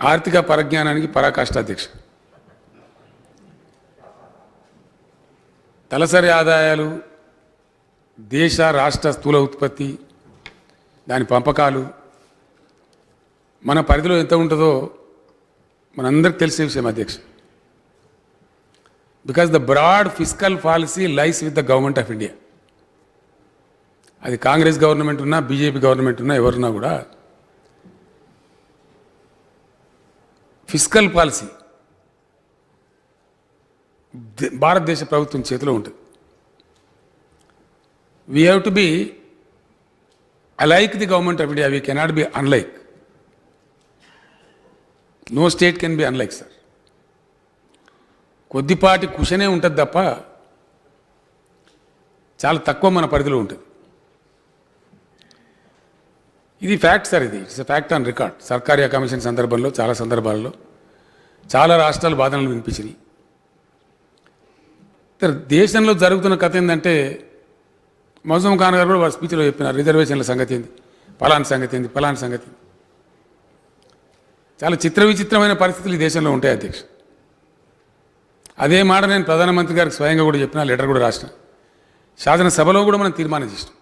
ఆర్థిక పరిజ్ఞానానికి పరాకాష్ట అధ్యక్ష. తలసరి ఆదాయాలు, దేశ రాష్ట్ర స్థూల ఉత్పత్తి, దాని పంపకాలు మన పరిధిలో ఎంత ఉంటుందో మనందరికి తెలిసే విషయం అధ్యక్ష. Because the broad fiscal policy lies with the government of India. అది కాంగ్రెస్ గవర్నమెంట్ ఉన్నా, బీజేపీ గవర్నమెంట్ ఉన్నా, ఎవరున్నా కూడా ఫిస్కల్ పాలసీ భారతదేశ ప్రభుత్వం చేతిలో ఉంటుంది. We have to be alike the government of India, we cannot be unlike. No state can be unlike sir. కొద్దిపాటి కుషనే ఉంటుంది తప్ప చాలా తక్కువ మన పరిధిలో ఉంటుంది. ఇది ఫ్యాక్ట్ సార్, ఇది it's a fact on record. సర్కారీ కమిషన్ సందర్భంలో చాలా సందర్భాల్లో చాలా రాష్ట్రాలు వాదనలు వినిపించినాయి. దేశంలో జరుగుతున్న కథ ఏంటంటే, మౌజూమ్ ఖాన్ గారు కూడా వారి స్పీచ్లో చెప్పినారు, రిజర్వేషన్ల సంగతి ఏంది, ఫలానా సంగతి ఏంది, ఫలానా సంగతి. చాలా చిత్ర విచిత్రమైన పరిస్థితులు ఈ దేశంలో ఉంటాయి అధ్యక్ష. అదే మాట నేను ప్రధానమంత్రి గారికి స్వయంగా కూడా చెప్పిన, లెటర్ కూడా రాసిన, శాసనసభలో కూడా మనం తీర్మానం చేసినాం.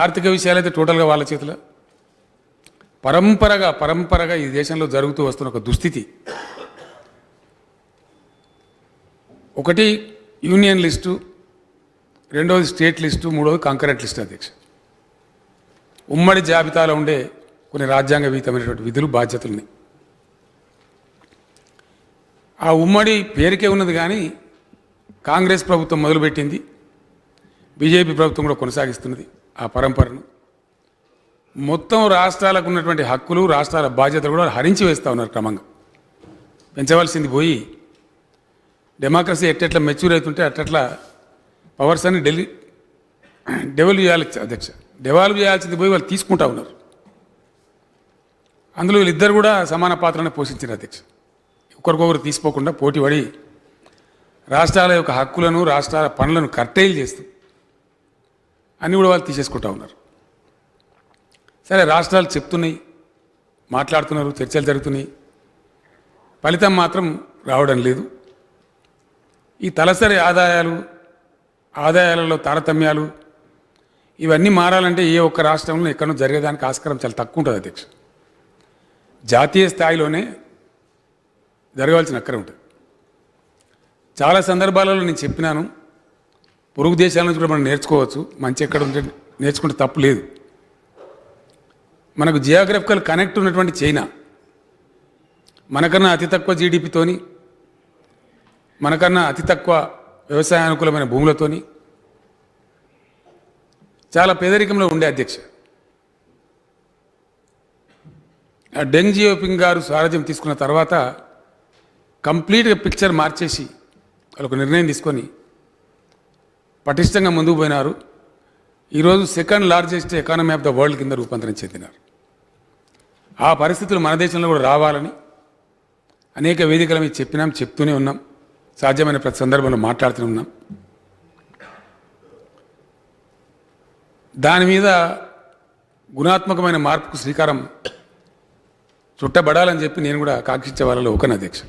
ఆర్థిక విషయాలైతే టోటల్గా వాళ్ళ చేతిలో. పరంపరగా ఈ దేశంలో జరుగుతూ వస్తున్న ఒక దుస్థితి. ఒకటి యూనియన్ లిస్టు, రెండవది స్టేట్ లిస్టు, మూడవది కాంకరెంట్ లిస్టు అధ్యక్ష. ఉమ్మడి జాబితాలో ఉండే కొన్ని రాజ్యాంగ విహితమైనటువంటి విధులు, బాధ్యతలున్నాయి. ఆ ఉమ్మడి పేరుకే ఉన్నది కానీ కాంగ్రెస్ ప్రభుత్వం మొదలుపెట్టింది, బీజేపీ ప్రభుత్వం కూడా కొనసాగిస్తున్నది ఆ పరంపరను. మొత్తం రాష్ట్రాలకు ఉన్నటువంటి హక్కులు, రాష్ట్రాల బాధ్యతలు కూడా హరించి వేస్తూ ఉన్నారు క్రమంగా. పెంచవలసింది పోయి డెమోక్రసీ ఎట్టెట్లా మెచ్యూర్ అవుతుంటే అట్లా పవర్స్ అని డెవలప్ చేయాలి అధ్యక్ష. డెవలప్ చేయాల్సింది పోయి వాళ్ళు తీసుకుంటా ఉన్నారు. అందులో వీళ్ళిద్దరు కూడా సమాన పాత్రను పోషించారు అధ్యక్ష. ఒకరికొకరు తీసుకోకుండా పోటీపడి రాష్ట్రాల యొక్క హక్కులను, రాష్ట్రాల పనులను కర్టైల్ చేస్తూ అన్నీ కూడా వాళ్ళు తీసేసుకుంటా ఉన్నారు. సరే, రాష్ట్రాలు చెప్తున్నాయి, మాట్లాడుతున్నారు, చర్చలు జరుగుతున్నాయి, ఫలితం మాత్రం రావడం లేదు. ఈ తలసరి ఆదాయాలలో తారతమ్యాలు ఇవన్నీ మారాలంటే ఏ ఒక్క రాష్ట్రంలో ఎక్కడో జరిగేదానికి ఆస్కారం చాలా తక్కువ ఉంటుంది అధ్యక్ష. జాతీయ స్థాయిలోనే జరగాల్సిన అక్కర ఉంటుంది. చాలా సందర్భాలలో నేను చెప్పినాను, పొరుగు దేశాల నుంచి కూడా మనం నేర్చుకోవచ్చు. మంచి ఎక్కడ ఉంటే నేర్చుకుంటే తప్పు లేదు. మనకు జియోగ్రఫికల్ కనెక్ట్ ఉన్నటువంటి చైనా మనకన్నా అతి తక్కువ జీడిపితోని, మనకన్నా అతి తక్కువ వ్యవసాయ అనుకూలమైన భూములతోని చాలా పేదరికంలో ఉండే అధ్యక్ష. ఆ డెంగ్ జియోపింగ్ గారు స్వరాజ్యం తీసుకున్న తర్వాత కంప్లీట్గా పిక్చర్ మార్చేసి వాళ్ళకు నిర్ణయం తీసుకొని పటిష్టంగా ముందుకు పోయినారు. ఈరోజు second largest economy of the world కింద రూపాంతరం చెందినారు. ఆ పరిస్థితులు మన దేశంలో కూడా రావాలని అనేక వేదికల మీద చెప్పినాం, చెప్తూనే ఉన్నాం, సాధ్యమైన ప్రతి సందర్భంలో మాట్లాడుతూనే ఉన్నాం. దాని మీద గుణాత్మకమైన మార్పుకు శ్రీకారం చుట్టబడాలని చెప్పి నేను కూడా కాంక్షించే వాళ్ళలో ఒకని అధ్యక్ష.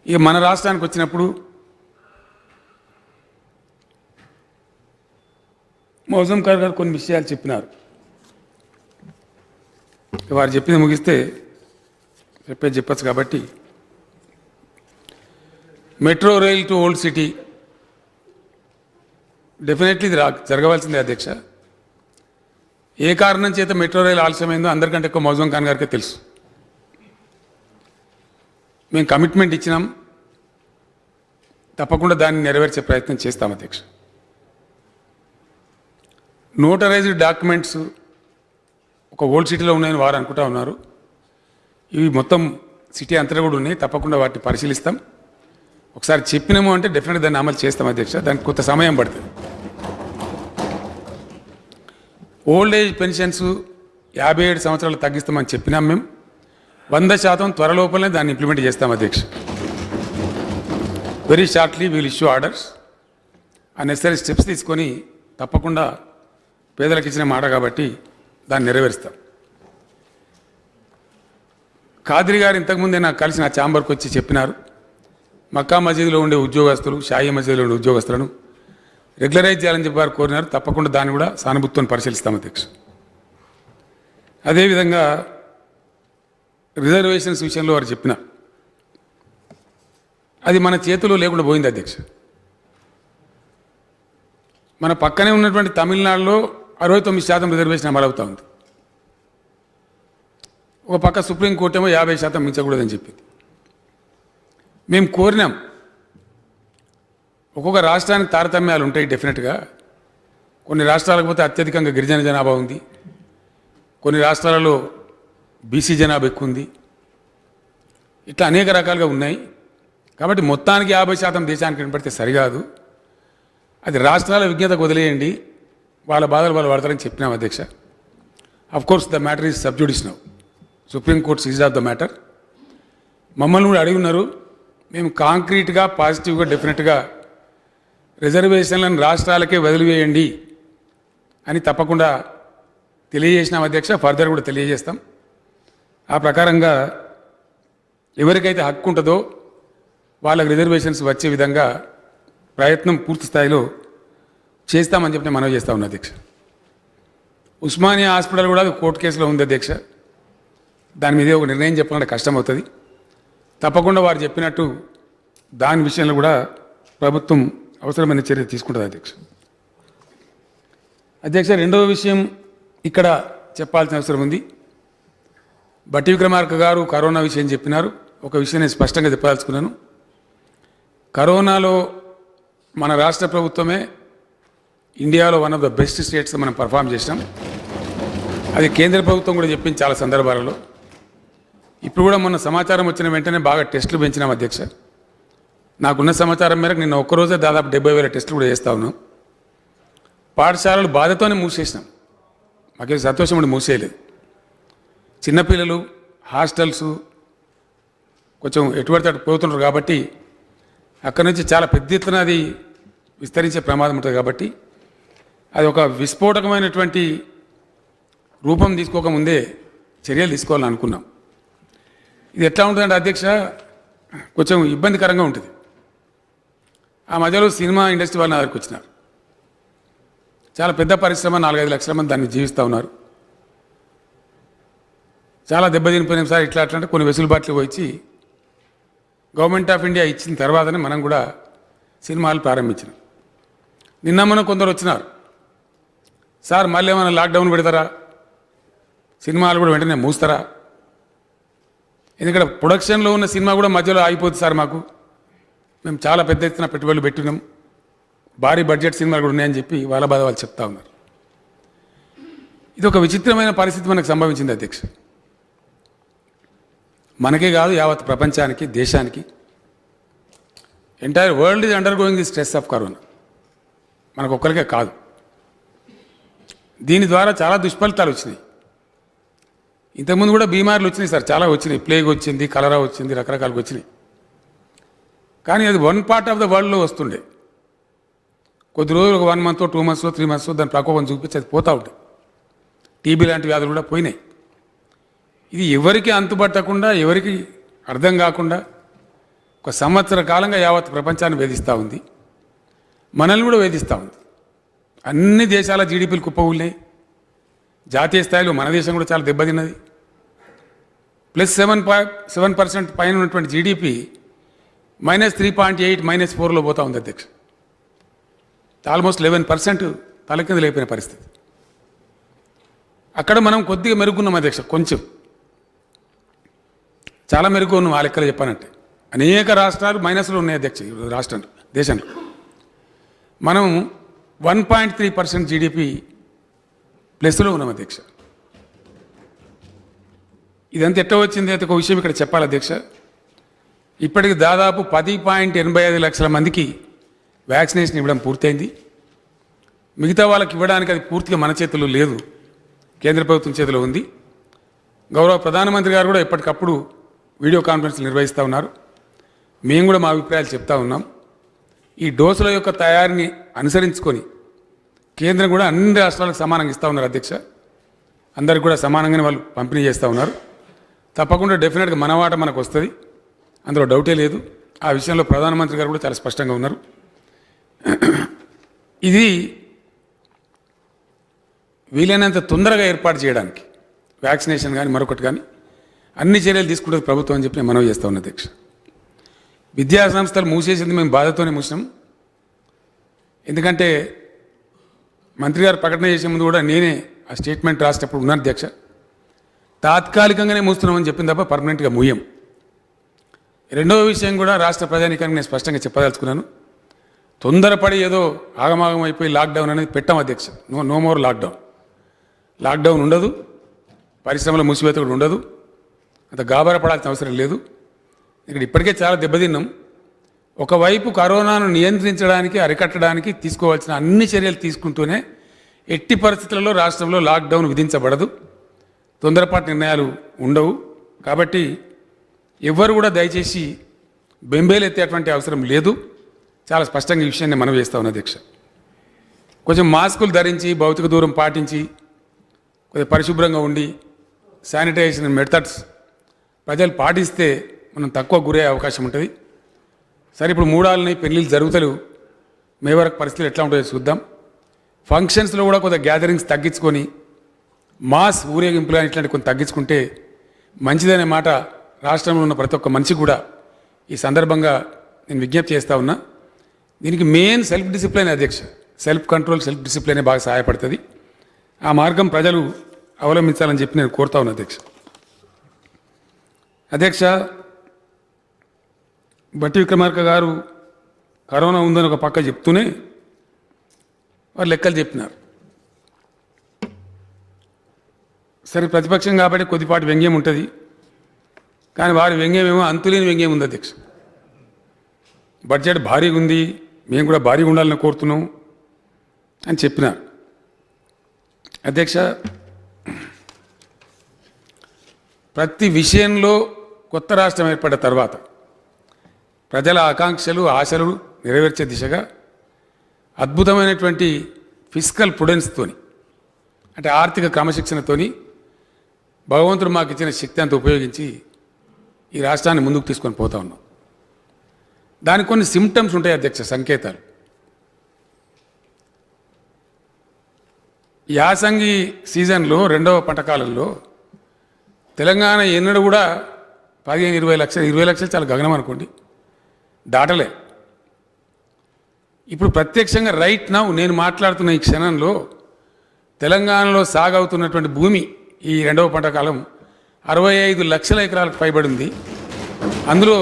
ఇక మన రాష్ట్రానికి వచ్చినప్పుడు మౌజూమ్ ఖాన్ గారు కొన్ని విషయాలు చెప్పినారు. వారు చెప్పింది ముగిస్తే చెప్పచ్చు కాబట్టి, metro rail to old city definitely ఇది జరగవలసిందే అధ్యక్ష. ఏ కారణం చేత మెట్రో రైలు ఆలస్యమైందో అందరికంటే ఎక్కువ మౌజూమ్ ఖాన్ గారికే తెలుసు. మేము కమిట్మెంట్ ఇచ్చినాం, తప్పకుండా దాన్ని నెరవేర్చే ప్రయత్నం చేస్తాం అధ్యక్ష. నోటరైజ్డ్ డాక్యుమెంట్స్ ఒక ఓల్డ్ సిటీలో ఉన్నాయని వారు అనుకుంటా ఉన్నారు. ఇవి మొత్తం సిటీ అంతటా కూడా ఉన్నాయి. తప్పకుండా వాటిని పరిశీలిస్తాం. ఒకసారి చెప్పినాము అంటే డెఫినెట్గా దాన్ని అమలు చేస్తాం అధ్యక్ష. దానికి కొంత సమయం పడుతుంది. ఓల్డ్ ఏజ్ పెన్షన్స్ 57 సంవత్సరాలు తగ్గిస్తామని చెప్పినాం. మేము 100% త్వరలోపలనే దాన్ని ఇంప్లిమెంట్ చేస్తాం అధ్యక్ష. Very shortly will issue orders. ఆ నెసరీ స్టెప్స్ తీసుకొని తప్పకుండా పేదలకు ఇచ్చిన మాట కాబట్టి దాన్ని నెరవేరుస్తాం. ఖాద్రి గారు ఇంతకుముందే నాకు కలిసి నా ఛాంబర్కి వచ్చి చెప్పినారు, మక్కా మసీదులో ఉండే ఉద్యోగస్తులు, షాయి మసీదులో ఉండే ఉద్యోగస్తులను రెగ్యులరైజ్ చేయాలని చెప్పి వారు కోరినారు. తప్పకుండా దాన్ని కూడా సానుభూతితో పరిశీలిస్తాం అధ్యక్ష. అదేవిధంగా రిజర్వేషన్స్ విషయంలో వారు చెప్పిన అది మన చేతిలో లేకుండా పోయింది అధ్యక్ష. మన పక్కనే ఉన్నటువంటి తమిళనాడులో 69% రిజర్వేషన్ అమలవుతూ ఉంది. ఒక పక్క సుప్రీంకోర్టు ఏమో 50% మించకూడదని చెప్పింది. మేము కోరినాం, ఒక్కొక్క రాష్ట్రానికి తారతమ్యాలు ఉంటాయి డెఫినెట్గా. కొన్ని రాష్ట్రాలకు పోతే అత్యధికంగా గిరిజన జనాభా ఉంది, కొన్ని రాష్ట్రాలలో బీసీ జనాభా ఎక్కువ ఉంది, ఇట్లా అనేక రకాలుగా ఉన్నాయి. కాబట్టి మొత్తానికి 50% దేశానికి కనపడితే సరికాదు, అది రాష్ట్రాల విజ్ఞతకు వదిలేయండి, వాళ్ళ బాధలు వాళ్ళు పడతారని చెప్పినాం అధ్యక్ష. Of course the matter is sub judice now, supreme court seize of the matter. మమ్మల్ని కూడా అడిగి ఉన్నారు, మేము కాంక్రీట్గా పాజిటివ్గా డెఫినెట్గా రిజర్వేషన్లను రాష్ట్రాలకే వదిలివేయండి అని తప్పకుండా తెలియజేసినాం అధ్యక్ష. ఫర్దర్ కూడా తెలియజేస్తాం. ఆ ప్రకారంగా ఎవరికైతే హక్కు ఉంటుందో వాళ్ళకి రిజర్వేషన్స్ వచ్చే విధంగా ప్రయత్నం పూర్తి స్థాయిలో చేస్తామని చెప్పి మనవి చేస్తా ఉన్నా అధ్యక్ష. ఉస్మానియా హాస్పిటల్ కూడా కోర్టు కేసులో ఉంది అధ్యక్ష. దాని మీదే ఒక నిర్ణయం చెప్పాలంటే కష్టం అవుతుంది. తప్పకుండా వారు చెప్పినట్టు దాని విషయంలో కూడా ప్రభుత్వం అవసరమైన చర్య తీసుకుంటుంది అధ్యక్ష. అధ్యక్ష, రెండవ విషయం ఇక్కడ చెప్పాల్సిన అవసరం ఉంది. బట్టి విక్రమార్క గారు కరోనా విషయం చెప్పినారు. ఒక విషయం నేను స్పష్టంగా చెప్పదలుచుకున్నాను. కరోనాలో మన రాష్ట్ర ప్రభుత్వమే ఇండియాలో one of the best states మనం పర్ఫామ్ చేసినాం. అది కేంద్ర ప్రభుత్వం కూడా చెప్పింది చాలా సందర్భాలలో. ఇప్పుడు కూడా మొన్న సమాచారం వచ్చిన వెంటనే బాగా టెస్టులు పెంచినాం అధ్యక్ష. నాకున్న సమాచారం మేరకు నిన్న ఒక్కరోజే దాదాపు 70,000 టెస్టులు కూడా చేస్తూ ఉన్నాం. పాఠశాలలు బాధతోనే మూసేసినాం, మాకేం సంతోషం ఉండి మూసేయలేదు. చిన్నపిల్లలు హాస్టల్స్ కొంచెం ఎటువంటి అటు పోతున్నారు కాబట్టి అక్కడి నుంచి చాలా పెద్ద ఎత్తున అది విస్తరించే ప్రమాదం ఉంటుంది. కాబట్టి అది ఒక విస్ఫోటకమైనటువంటి రూపం తీసుకోకముందే చర్యలు తీసుకోవాలని అనుకున్నాం. ఇది ఎట్లా ఉంటుందంటే అధ్యక్ష, కొంచెం ఇబ్బందికరంగా ఉంటుంది. ఆ మధ్యలో సినిమా ఇండస్ట్రీ వాళ్ళ దగ్గరికి వచ్చినారు. చాలా పెద్ద పరిశ్రమ, 4-5 లక్షల మంది దాన్ని జీవిస్తూ ఉన్నారు. చాలా దెబ్బతినిపోయిన సార్ ఇట్లా అంటే కొన్ని వెసులుబాట్లు వచ్చి గవర్నమెంట్ ఆఫ్ ఇండియా ఇచ్చిన తర్వాతనే మనం కూడా సినిమాలు ప్రారంభించినాం. నిన్న మనం కొందరు వచ్చినారు, సార్ మళ్ళీ ఏమైనా లాక్డౌన్ పెడతారా, సినిమాలు కూడా వెంటనే మూస్తారా, ఎందుకంటే ప్రొడక్షన్లో ఉన్న సినిమా కూడా మధ్యలో ఆగిపోతుంది సార్, మాకు మేము చాలా పెద్ద ఎత్తున పెట్టుబడులు పెట్టినాం, భారీ బడ్జెట్ సినిమాలు కూడా ఉన్నాయని చెప్పి వాళ్ళ బాధ వాళ్ళు చెప్తా ఉన్నారు. ఇది ఒక విచిత్రమైన పరిస్థితి మనకు సంభవించింది అధ్యక్ష. మనకే కాదు, యావత్ ప్రపంచానికి, దేశానికి, entire world is under going the stress of corona. మనకు ఒక్కరికే కాదు. దీని ద్వారా చాలా దుష్ఫలితాలు వచ్చినాయి. ఇంతకుముందు కూడా బీమార్లు వచ్చినాయి సార్, చాలా వచ్చినాయి. ప్లేగ్ వచ్చింది, కలరా వచ్చింది, రకరకాలుగా వచ్చినాయి. కానీ అది వన్ పార్ట్ ఆఫ్ ద వరల్డ్లో వస్తుండే. కొద్ది రోజులు ఒక 1 మంత్ 2 మంత్స్ 3 మంత్స్ దాని ప్రకోపం చూపించి అది పోతూ ఉంటుంది. టీబీ లాంటి వ్యాధులు కూడా పోయినాయి. ఇది ఎవరికి అంతుపట్టకుండా, ఎవరికి అర్థం కాకుండా 1 సంవత్సర కాలంగా యావత్ ప్రపంచాన్ని వేధిస్తూ ఉంది, మనల్ని కూడా వేధిస్తూ ఉంది. అన్ని దేశాల జీడిపీలు కుప్పకూలినాయి. జాతీయ స్థాయిలో మన దేశం కూడా చాలా దెబ్బతిన్నది. ప్లస్ 7% పైన ఉన్నటువంటి జీడిపి -3.8 -4లో పోతూ ఉంది అధ్యక్ష. ఆల్మోస్ట్ 11% తల కింద లేపిన పరిస్థితి. అక్కడ మనం కొద్దిగా మెరుగున్నాం అధ్యక్ష, కొంచెం చాలా మెరుగు ఉన్నాం. ఆ లెక్కలు చెప్పానంటే అనేక రాష్ట్రాలు మైనస్లో ఉన్నాయి అధ్యక్ష. దేశంలో మనం 1.3% జీడిపి ప్లస్లో ఉన్నాం అధ్యక్ష. ఇదంతా ఎట్లా వచ్చింది అయితే ఒక విషయం ఇక్కడ చెప్పాలి అధ్యక్ష. ఇప్పటికి దాదాపు 10.85 లక్షల మందికి వ్యాక్సినేషన్ ఇవ్వడం పూర్తయింది. మిగతా వాళ్ళకి ఇవ్వడానికి అది పూర్తిగా మన చేతుల్లో లేదు, కేంద్ర ప్రభుత్వం చేతిలో ఉంది. గౌరవ ప్రధానమంత్రి గారు కూడా ఎప్పటికప్పుడు వీడియో కాన్ఫరెన్స్లు నిర్వహిస్తూ ఉన్నారు. మేము కూడా మా అభిప్రాయాలు చెప్తా ఉన్నాం. ఈ డోసుల యొక్క తయారీని అనుసరించుకొని కేంద్రం కూడా అన్ని రాష్ట్రాలకు సమానంగా ఇస్తూ ఉన్నారు అధ్యక్ష. అందరికి కూడా సమానంగానే వాళ్ళు పంపిణీ చేస్తూ ఉన్నారు. తప్పకుండా డెఫినెట్గా మన వాట మనకు వస్తుంది, అందులో డౌటే లేదు. ఆ విషయంలో ప్రధానమంత్రి గారు కూడా చాలా స్పష్టంగా ఉన్నారు. ఇది వీలైనంత తొందరగా ఏర్పాటు చేయడానికి వ్యాక్సినేషన్ కానీ మరొకటి కానీ అన్ని చర్యలు తీసుకుంటుంది ప్రభుత్వం అని చెప్పి నేను మనవి చేస్తా ఉన్నా అధ్యక్ష. విద్యా సంస్థలు మూసేసింది మేము బాధతోనే మూసినాం. ఎందుకంటే మంత్రి గారు ప్రకటన చేసే ముందు కూడా నేనే ఆ స్టేట్మెంట్ రాసేటప్పుడు ఉన్నాను అధ్యక్ష. తాత్కాలికంగానే మూస్తున్నామని చెప్పింది తప్ప పర్మనెంట్గా మూయం. రెండవ విషయం కూడా రాష్ట్ర ప్రజానీకానికి నేను స్పష్టంగా చెప్పదలుచుకున్నాను. తొందరపడి ఏదో ఆగమాగం అయిపోయి లాక్డౌన్ అనేది పెట్టాం అధ్యక్ష. No more lockdown. లాక్డౌన్ ఉండదు, పరిశ్రమల మూసివేత కూడా ఉండదు. అంత గాబరపడాల్సిన అవసరం లేదు. ఇక్కడ ఇప్పటికే చాలా దెబ్బతిన్నాం. ఒకవైపు కరోనాను నియంత్రించడానికి అరికట్టడానికి తీసుకోవాల్సిన అన్ని చర్యలు తీసుకుంటూనే ఎట్టి పరిస్థితులలో రాష్ట్రంలో లాక్డౌన్ విధించబడదు, తొందరపాటు నిర్ణయాలు ఉండవు. కాబట్టి ఎవ్వరు కూడా దయచేసి బెంబేలెత్తేటువంటి అవసరం లేదు. చాలా స్పష్టంగా ఈ విషయాన్ని మనం వేస్తా ఉన్న అధ్యక్ష. కొంచెం మాస్కులు ధరించి భౌతిక దూరం పాటించి కొంచెం పరిశుభ్రంగా ఉండి శానిటైజేషన్ మెథడ్స్ ప్రజలు పాటిస్తే మనం తక్కువ గురయ్యే అవకాశం ఉంటుంది. సరే, ఇప్పుడు మూడాలని పెళ్ళిళ్ళు జరుగుతలేవు, మే వరకు పరిస్థితులు ఎట్లా ఉంటాయో చూద్దాం. ఫంక్షన్స్లో కూడా కొంత గ్యాదరింగ్స్ తగ్గించుకొని మాస్ ఊరేగింపులు ఇట్లాంటి కొంత తగ్గించుకుంటే మంచిదనే మాట రాష్ట్రంలో ఉన్న ప్రతి ఒక్క మనిషి కూడా ఈ సందర్భంగా నేను విజ్ఞప్తి చేస్తూ ఉన్నా. దీనికి మెయిన్ సెల్ఫ్ డిసిప్లిన్ అధ్యక్ష. సెల్ఫ్ కంట్రోల్, సెల్ఫ్ డిసిప్లినే బాగా సహాయపడుతుంది. ఆ మార్గం ప్రజలు అవలంబించాలని చెప్పి నేను కోరుతా ఉన్నా అధ్యక్ష. అధ్యక్ష, బట్టి విక్రమార్క గారు కరోనా ఉందని ఒక పక్క చెప్తూనే వారు లెక్కలు చెప్పినారు. సరే, ప్రతిపక్షం కాబట్టి కొద్దిపాటి వ్యంగ్యం ఉంటుంది, కానీ వారి వ్యంగ్యం ఏమో అంతులేని వ్యంగ్యం ఉంది అధ్యక్ష. బడ్జెట్ భారీగా ఉంది, మేము కూడా భారీగా ఉండాలని కోరుతున్నాం అని చెప్పినారు. అధ్యక్ష, ప్రతి విషయంలో కొత్త రాష్ట్రం ఏర్పడ్డ తర్వాత ప్రజల ఆకాంక్షలు ఆశలు నెరవేర్చే దిశగా అద్భుతమైనటువంటి ఫిస్కల్ ప్రుడెన్స్తోని, అంటే ఆర్థిక క్రమశిక్షణతోని భగవంతుడు మాకు ఇచ్చిన శక్తి అంతా ఉపయోగించి ఈ రాష్ట్రాన్ని ముందుకు తీసుకొని పోతా ఉన్నాం. దానికి కొన్ని సిమ్టమ్స్ ఉంటాయి అధ్యక్ష, సంకేతాలు. యాసంగి సీజన్లో రెండవ పంట కాలంలో తెలంగాణ ఎన్నడూ కూడా 15-20 లక్షలు, 20 లక్షలు చాలా గగనం అనుకోండి, దాటలే. ఇప్పుడు ప్రత్యక్షంగా రైట్ నౌ నేను మాట్లాడుతున్న ఈ క్షణంలో తెలంగాణలో సాగవుతున్నటువంటి భూమి ఈ రెండవ పంట కాలం 65 లక్షల ఎకరాలకు పైబడి ఉంది. అందులో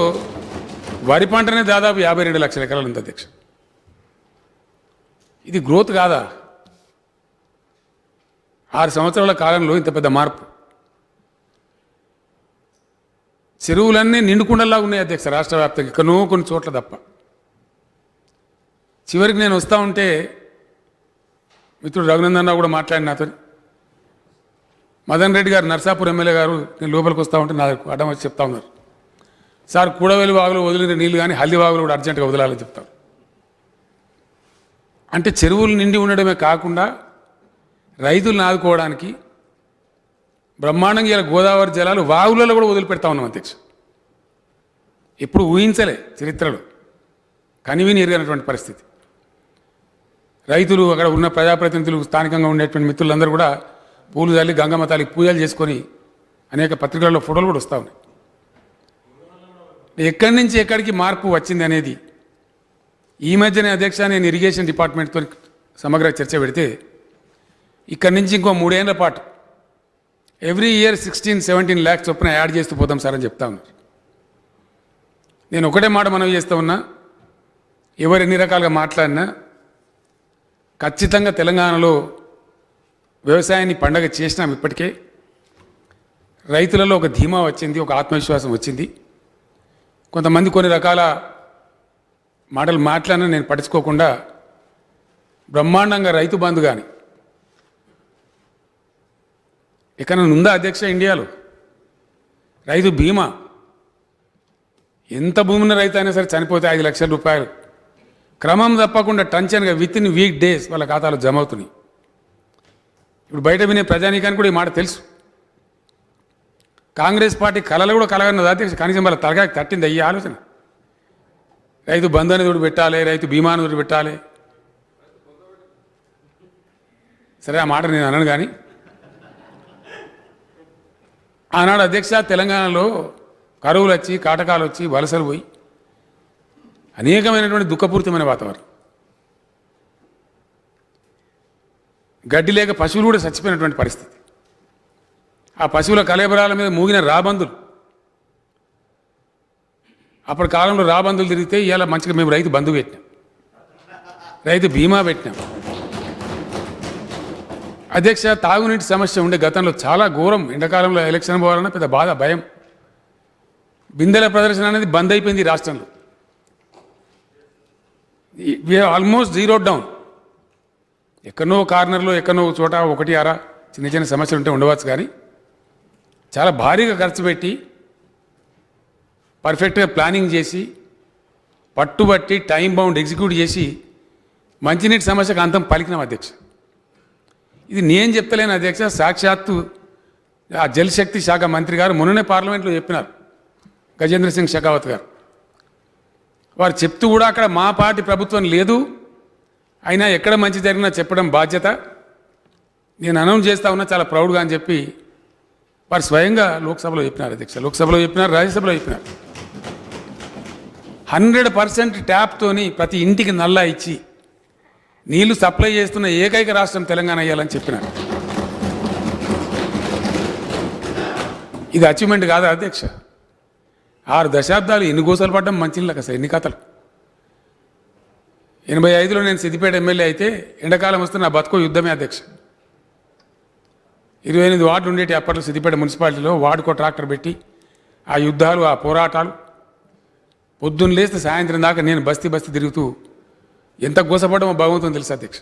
వరి పంటనే దాదాపు 52 లక్షల ఎకరాలు ఉంది అధ్యక్ష. ఇది గ్రోత్ కాదా? 6 సంవత్సరాల కాలంలో ఇంత పెద్ద మార్పు. చెరువులన్నీ నిండుకుండల్లా ఉన్నాయి అధ్యక్ష రాష్ట్ర వ్యాప్తంగా, ఎక్కడో కొన్ని చోట్ల తప్ప. చివరికి నేను వస్తూ ఉంటే మిత్రుడు రఘునందన్ రావు కూడా మాట్లాడిన నాతో, మదన్ రెడ్డి గారు నర్సాపూర్ ఎమ్మెల్యే గారు, నేను లోపలికి వస్తూ ఉంటే నాకు అడ్డం వచ్చి చెప్తా ఉన్నారు, సార్ కూడవేలు వాగులు వదిలిన నీళ్ళు కానీ హల్దీ వాగులు కూడా అర్జెంటుగా వదలాలని చెప్తారు. అంటే చెరువులు నిండి ఉండడమే కాకుండా రైతులను ఆదుకోవడానికి బ్రహ్మాండంగా ఇలా గోదావరి జలాలు వాగులలో కూడా వదిలిపెడతా ఉన్నాం అధ్యక్ష. ఎప్పుడు ఊహించలే చరిత్రలో, కనివిని ఎరగనటువంటి పరిస్థితి. రైతులు, అక్కడ ఉన్న ప్రజాప్రతినిధులు, స్థానికంగా ఉండేటువంటి మిత్రులందరూ కూడా పూలు చల్లి గంగమ్మ తల్లికి పూజలు చేసుకొని అనేక పత్రికలలో ఫోటోలు కూడా వస్తూ ఉన్నాయి. ఎక్కడి నుంచి ఎక్కడికి మార్పు వచ్చింది అనేది ఈ మధ్యనే అధ్యక్ష నేను ఇరిగేషన్ డిపార్ట్మెంట్తో సమగ్ర చర్చ పెడితే ఇక్కడి నుంచి ఇంకో 3 ఏళ్ల పాటు ఎవ్రీ ఇయర్ 16-17 lakhs చొప్పున యాడ్ చేస్తూ పోతాం సార్ అని చెప్తా ఉన్నారు. నేను ఒకటే మాట మనవి చేస్తూ ఉన్నా, ఎవరు ఎన్ని రకాలుగా మాట్లాడినా ఖచ్చితంగా తెలంగాణలో వ్యవసాయాన్ని పండగ చేసినాం. ఇప్పటికే రైతులలో ఒక ధీమా వచ్చింది, ఒక ఆత్మవిశ్వాసం వచ్చింది. కొంతమంది కొన్ని రకాల మాటలు మాట్లాడినా నేను పట్టించుకోకుండా బ్రహ్మాండంగా రైతు బంధు కానీ ఎక్కడైనా ఉందా అధ్యక్ష ఇండియాలో? రైతు బీమా, ఎంత భూమి ఉన్న రైతు అయినా సరే చనిపోతే 5 లక్షల రూపాయలు క్రమం తప్పకుండా టంచన్గా విత్ ఇన్ వీక్ డేస్ వాళ్ళ ఖాతాలో జమ అవుతున్నాయి. ఇప్పుడు బయట వినే ప్రజానీకానికి కూడా ఈ మాట తెలుసు. కాంగ్రెస్ పార్టీ కళలు కూడా కలగన్నది అధ్యక్ష. కనీసం వాళ్ళ తలకాయ తట్టింది అయ్యే ఆలోచన. రైతు బంధు అనేది ఒకటి పెట్టాలి, రైతు బీమా అనేది ఒకటి పెట్టాలి. సరే ఆ మాట నేను అనను, కానీ ఆనాడు అధ్యక్ష తెలంగాణలో కరువులు వచ్చి కాటకాలు వచ్చి వలసలు పోయి అనేకమైనటువంటి దుఃఖపూరితమైన వాతావరణం. గడ్డి లేక పశువులు కూడా చచ్చిపోయినటువంటి పరిస్థితి. ఆ పశువుల కలేబరాల మీద మూగిన రాబందులు. అప్పటి కాలంలో రాబందులు తిరిగితే ఇవాళ మంచిగా మేము రైతు బంధు పెట్టినాం, రైతు బీమా పెట్టినాం. అధ్యక్ష తాగునీటి సమస్య ఉండే గతంలో చాలా ఘోరం. ఎండాకాలంలో ఎలక్షన్ పోవాలన్నా పెద్ద బాధ, భయం. బిందెల ప్రదర్శన అనేది బంద్ అయిపోయింది ఈ రాష్ట్రంలో. Almost zero down. ఎక్కడనో కార్నర్లో ఎక్కడనో చోట ఒకటి అరా చిన్న చిన్న సమస్యలు ఉంటే ఉండవచ్చు, కానీ చాలా భారీగా ఖర్చు పెట్టి పర్ఫెక్ట్గా ప్లానింగ్ చేసి పట్టుబట్టి టైం బౌండ్ ఎగ్జిక్యూట్ చేసి మంచినీటి సమస్యకు అంతం పలికినాం అధ్యక్ష. ఇది నేను చెప్తలేను అధ్యక్ష, సాక్షాత్తు ఆ జలశక్తి శాఖ మంత్రి గారు మొన్ననే పార్లమెంట్లో చెప్పినారు, గజేంద్ర సింగ్ షెకావత్ గారు. వారు చెప్తూ కూడా అక్కడ మా పార్టీ ప్రభుత్వం లేదు, అయినా ఎక్కడ మంచి జరిగినా చెప్పడం బాధ్యత, నేను అనౌన్స్ చేస్తా ఉన్నా చాలా ప్రౌడ్గా అని చెప్పి వారు స్వయంగా లోక్సభలో చెప్పినారు అధ్యక్ష. లోక్సభలో చెప్పినారు, రాజ్యసభలో చెప్పినారు. 100% ట్యాప్తోని ప్రతి ఇంటికి నల్లా ఇచ్చి నీళ్లు సప్లై చేస్తున్న ఏకైక రాష్ట్రం తెలంగాణ అయ్యాలని చెప్పినారు. ఇది అచీవ్మెంట్ కాదా అధ్యక్ష? 6 దశాబ్దాలు ఎన్ని గోసలు పడ్డం మంచినీళ్ళకి, అసలు ఎన్ని కథలు. 85లో నేను సిద్దిపేట ఎమ్మెల్యే అయితే ఎండాకాలం వస్తే నా బతుకో యుద్ధమే అధ్యక్ష. 28 వార్డులు ఉండేటి అప్పట్లో సిద్దిపేట మున్సిపాలిటీలో. వార్డుకో ట్రాక్టర్ పెట్టి ఆ యుద్ధాలు, ఆ పోరాటాలు, పొద్దున్న లేస్తే సాయంత్రం దాకా నేను బస్తీ తిరుగుతూ ఎంత గోసపడ్డామో భగవంతుని తెలుసు అధ్యక్ష.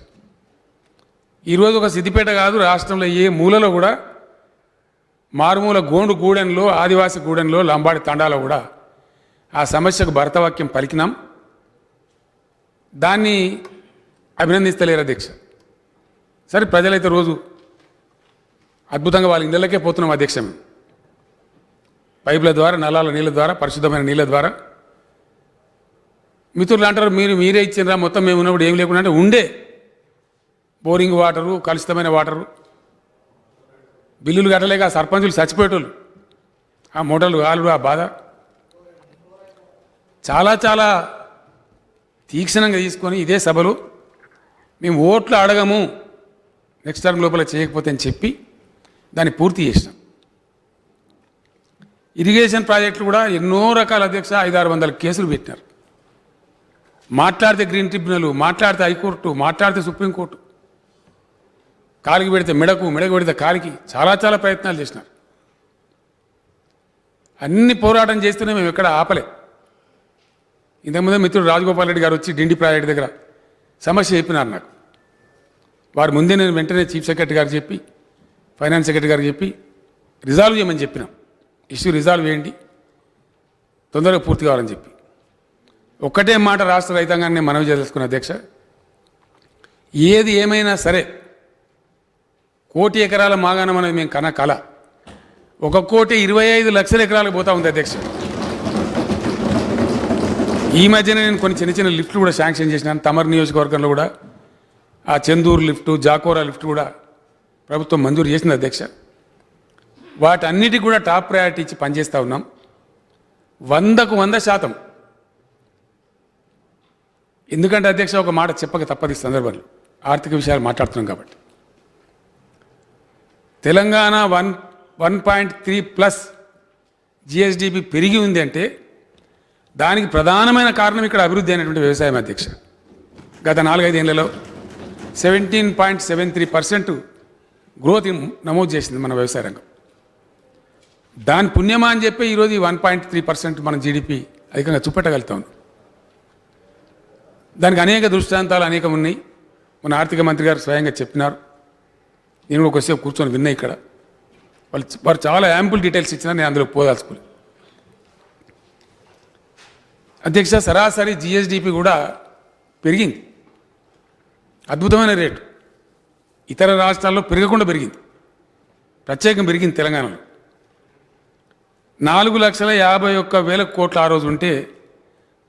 ఈరోజు ఒక సిద్దిపేట కాదు, రాష్ట్రంలో ఏ మూలలో కూడా, మారుమూల గోండు గూడెంలో, ఆదివాసీ గూడెంలో, లంబాడి తండాలో కూడా ఆ సమస్యకు భరతవాక్యం పలికినాం. దాన్ని అభినందిస్తలేరు అధ్యక్ష. సరే ప్రజలైతే రోజు అద్భుతంగా వాళ్ళ ఇళ్ళకే పోతున్నాం అధ్యక్ష. పైపుల ద్వారా, నల్లాల నీళ్ళ ద్వారా, పరిశుద్ధమైన నీళ్ళ ద్వారా. మిత్రులు అంటారు మీరే ఇచ్చినరా మొత్తం, మేము ఉన్నప్పుడు ఏం లేకుండా అంటే ఉండే బోరింగ్ వాటరు, కలుషితమైన వాటరు, బిల్లులు కట్టలేక సర్పంచులు చచ్చిపోయేటోళ్ళు, ఆ మూటలు ఆలుడు, ఆ బాధ చాలా చాలా తీక్షణంగా తీసుకొని ఇదే సభలో మేము ఓట్లు అడగము నెక్స్ట్ టర్మ్ లోపల చేయకపోతే అని చెప్పి దాన్ని పూర్తి చేసినాం. ఇరిగేషన్ ప్రాజెక్టులు కూడా ఎన్నో రకాల అధ్యక్ష 500-600 కేసులు పెట్టినారు. మాట్లాడితే గ్రీన్ ట్రిబ్యునల్, మాట్లాడితే హైకోర్టు, మాట్లాడితే సుప్రీంకోర్టు, కాలికి పెడితే మెడకు, మెడకు పెడితే కాలికి, చాలా చాలా ప్రయత్నాలు చేసినారు. అన్ని పోరాటం చేస్తూనే మేము ఎక్కడ ఆపలే. ఇంతకుముందే మిత్రుడు రాజగోపాల్ రెడ్డి గారు వచ్చి డిండి ప్రాజెక్టు దగ్గర సమస్య చెప్పినారు నాకు. వారి ముందే నేను వెంటనే చీఫ్ సెక్రటరీ గారు చెప్పి, ఫైనాన్స్ సెక్రటరీ గారు చెప్పి రిజాల్వ్ చేయమని చెప్పినాం. ఇష్యూ రిజాల్వ్ చేయండి, తొందరగా పూర్తి కావాలని చెప్పి. ఒక్కటే మాట రాష్ట్ర రైతాంగాన్ని మనవి చేసుకున్న అధ్యక్ష, ఏది ఏమైనా సరే 1 కోటి ఎకరాల మాగాణం అనేది మేము కల 1,25,00,000 ఎకరాలకు పోతా ఉంది అధ్యక్ష. ఈ మధ్యన నేను కొన్ని చిన్న చిన్న లిఫ్ట్లు కూడా శాంక్షన్ చేసినాను. తమర్ నియోజకవర్గంలో కూడా ఆ చందూరు లిఫ్టు, జాకోరా లిఫ్ట్ కూడా ప్రభుత్వం మంజూరు చేసింది అధ్యక్ష. వాటన్నిటికి కూడా టాప్ ప్రయారిటీ ఇచ్చి పనిచేస్తూ ఉన్నాం. 100కు 100%. ఎందుకంటే అధ్యక్ష ఒక మాట చెప్పక తప్పదు ఈ సందర్భంలో, ఆర్థిక విషయాలు మాట్లాడుతున్నాం కాబట్టి. తెలంగాణ 1.3+ జిఎస్డిపి పెరిగి ఉంది అంటే దానికి ప్రధానమైన కారణం ఇక్కడ అభివృద్ధి అయినటువంటి వ్యవసాయం అధ్యక్ష. గత 4-5 ఏళ్లలో 17.73% గ్రోత్ నమోదు చేసింది మన వ్యవసాయ రంగం. దాని పుణ్యమా అని చెప్పి ఈరోజు ఈ 1.3% మన జీడిపి అధికంగా చూపెట్టగలుగుతాం. దానికి అనేక దృష్టాంతాలు అనేకం ఉన్నాయి. మన ఆర్థిక మంత్రి గారు స్వయంగా చెప్పినారు. నేను కూడా ఒకసేపు కూర్చొని విన్నా ఇక్కడ. వారు చాలా యాంపుల్ డీటెయిల్స్ ఇచ్చినా నేను అందులో పోదాల్చుకోలేదు. అధ్యక్ష సరాసరి జిఎస్డిపి కూడా పెరిగింది, అద్భుతమైన రేటు. ఇతర రాష్ట్రాల్లో పెరగకుండా పెరిగింది, ప్రత్యేకంగా పెరిగింది తెలంగాణలో. 4,51,000 కోట్లు ఆ రోజు ఉంటే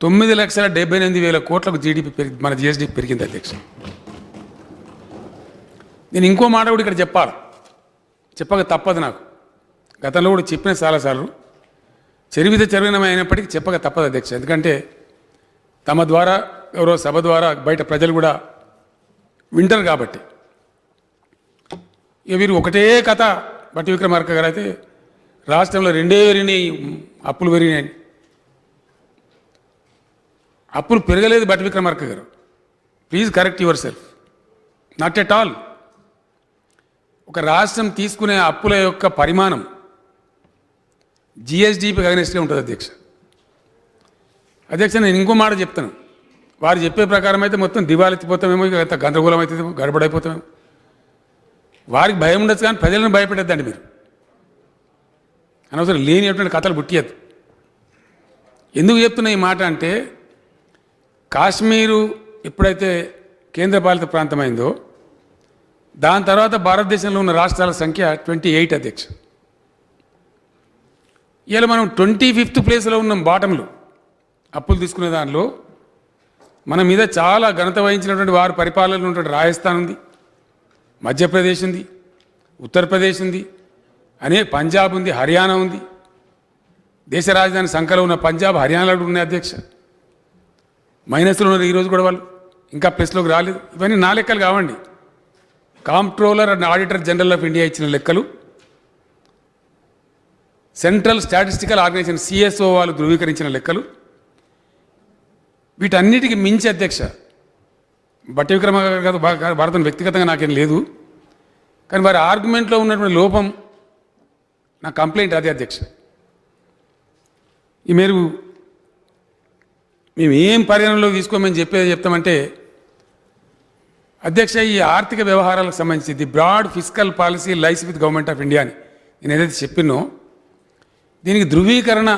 9,78,000 కోట్లకు జీడిపి మన జిఎస్డిపి పెరిగింది అధ్యక్ష. నేను ఇంకో మాట కూడా ఇక్కడ చెప్పాలి, చెప్పక తప్పదు నాకు. గతంలో కూడా చెప్పిన చాలాసార్లు చెరువినమైనప్పటికీ చెప్పక తప్పదు అధ్యక్ష. ఎందుకంటే తమ ద్వారా ఎవరో సభ ద్వారా బయట ప్రజలు కూడా వింటారు కాబట్టి. ఇక వీరు ఒకటే కథ. బట్టి విక్రమార్క గారు అయితే రాష్ట్రంలో రెండే పెరిగినాయి, అప్పులు పెరిగినాయి. అప్పులు పెరగలేదు బట్టి విక్రమార్క గారు. Please correct your self. Not at all. ఒక రాష్ట్రం తీసుకునే అప్పుల యొక్క పరిమాణం జిఎస్డిపికి అగనెస్ట్గా ఉంటుంది అధ్యక్ష. అధ్యక్ష నేను ఇంకో మాట చెప్తాను. వారు చెప్పే ప్రకారం అయితే మొత్తం దివాలెత్తిపోతామేమో, ఇక గందరగోళం అవుతుందేమో, గడబడైపోతామేమో. వారికి భయం ఉండొచ్చు కానీ ప్రజలను భయపెట్టద్దండి మీరు. అనవసరం లేనిటువంటి కథలు పుట్టియద్దు. ఎందుకు చెప్తున్నా ఈ మాట అంటే, కాశ్మీరు ఎప్పుడైతే కేంద్రపాలిత ప్రాంతమైందో దాని తర్వాత భారతదేశంలో ఉన్న రాష్ట్రాల సంఖ్య 28 అధ్యక్ష. ఇలా మనం 25th ప్లేస్లో ఉన్నాం బాటంలో. అప్పులు తీసుకునే దానిలో మన మీద చాలా ఘనత వహించినటువంటి వారి పరిపాలనలో ఉన్నటువంటి రాజస్థాన్ ఉంది, మధ్యప్రదేశ్ ఉంది, ఉత్తరప్రదేశ్ ఉంది, పంజాబ్ ఉంది, హర్యానా ఉంది. దేశ రాజధాని సంఖ్యలో ఉన్న పంజాబ్, హర్యానాలో ఉన్నాయి అధ్యక్ష. మైనస్లో ఉన్నారు ఈరోజు కూడా వాళ్ళు, ఇంకా ప్లస్లోకి రాలేదు. ఇవన్నీ నా లెక్కలు కావండి. Comptroller and auditor general of India ఇచ్చిన లెక్కలు, సెంట్రల్ స్టాటిస్టికల్ ఆర్గనైజేషన్ సిఎస్ఓ వాళ్ళు ధృవీకరించిన లెక్కలు. వీటన్నిటికీ మించి అధ్యక్ష, బట్టి విక్రమ గారు భారతం వ్యక్తిగతంగా నాకేం లేదు, కానీ వారి ఆర్గ్యుమెంట్లో ఉన్నటువంటి లోపం నా కంప్లైంట్ అదే అధ్యక్ష. ఈ మేరకు మేము ఏం పరిగణనలోకి తీసుకోమని చెప్తామంటే అధ్యక్ష, ఈ ఆర్థిక వ్యవహారాలకు సంబంధించి the broad fiscal policy lies with government of India అని నేను ఏదైతే చెప్పినో, దీనికి ధృవీకరణ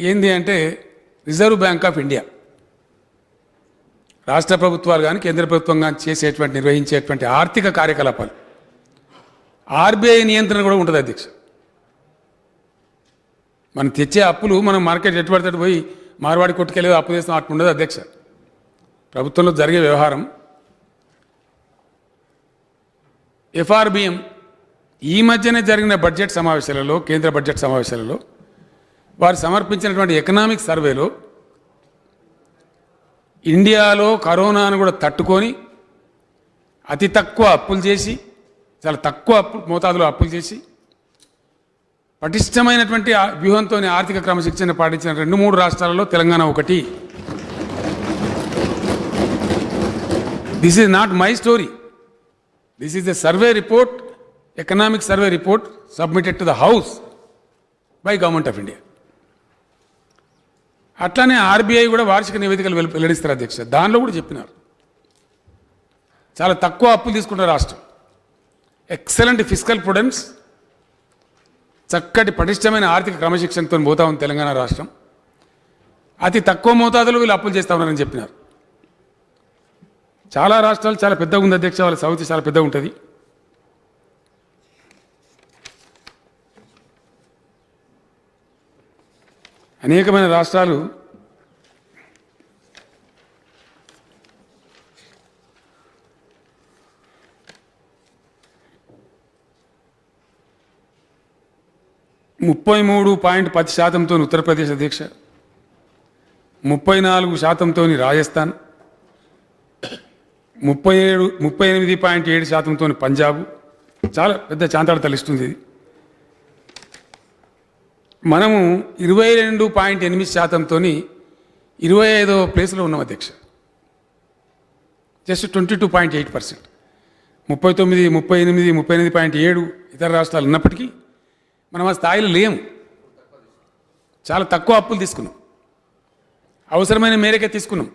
ఏంది అంటే రిజర్వ్ బ్యాంక్ ఆఫ్ ఇండియా, రాష్ట్ర ప్రభుత్వాలు కానీ కేంద్ర ప్రభుత్వం కానీ నిర్వహించేటువంటి ఆర్థిక కార్యకలాపాలు, ఆర్బీఐ నియంత్రణ కూడా ఉంటుంది అధ్యక్ష. మనం తెచ్చే అప్పులు మనం మార్కెట్ ఎట్టుబడితే పోయి మార్వాడి కొట్టుకెళ్ళేది అప్పు చేస్తాం అట్లా ఉండదు అధ్యక్ష. ప్రభుత్వంలో జరిగే వ్యవహారం. ఎఫ్ఆర్బిఎం ఈ మధ్యనే జరిగిన బడ్జెట్ సమావేశాలలో, కేంద్ర బడ్జెట్ సమావేశాలలో వారు సమర్పించినటువంటి ఎకనామిక్ సర్వేలో ఇండియాలో కరోనాను కూడా తట్టుకొని అతి తక్కువ అప్పులు చేసి, చాలా తక్కువ మోతాదులో అప్పులు చేసి పటిష్టమైనటువంటి వ్యూహంతో ఆర్థిక క్రమశిక్షణ పాటించిన 2-3 రాష్ట్రాలలో తెలంగాణ ఒకటి. This is not my story. This is a survey report, economic survey report submitted to the house by government of India. అట్లానే ఆర్బీఐ కూడా వార్షిక నివేదికలు వెల్లడిస్తారు అధ్యక్ష. దానిలో కూడా చెప్పినారు చాలా తక్కువ అప్పులు తీసుకున్న రాష్ట్రం, ఎక్సలెంట్ ఫిస్కల్ ప్రుడెన్స్, చక్కటి పటిష్టమైన ఆర్థిక క్రమశిక్షణతో పోతా ఉంది తెలంగాణ రాష్ట్రం. అతి తక్కువ మోతాదులో వీళ్ళు అప్పులు చేస్తూ ఉన్నారని చెప్పినారు. చాలా రాష్ట్రాలు చాలా పెద్దగా ఉంది అధ్యక్ష, వాళ్ళ సౌతి చాలా పెద్దగా ఉంటుంది. అనేకమైన రాష్ట్రాలు (33.10%) ఉత్తరప్రదేశ్ అధ్యక్ష, 34% రాజస్థాన్, 38.7% పంజాబ్. చాలా పెద్ద చాంతాడు తలిస్తుంది ఇది. మనము 22.8%తోని 25వ ప్లేస్లో ఉన్నాం అధ్యక్ష. జస్ట్ 22.8%. 39, 38, 38.7 ఇతర రాష్ట్రాలు ఉన్నప్పటికీ మనం ఆ స్థాయిలో లేము. చాలా తక్కువ అప్పులు తీసుకున్నాం, అవసరమైన మేరకే తీసుకున్నాం.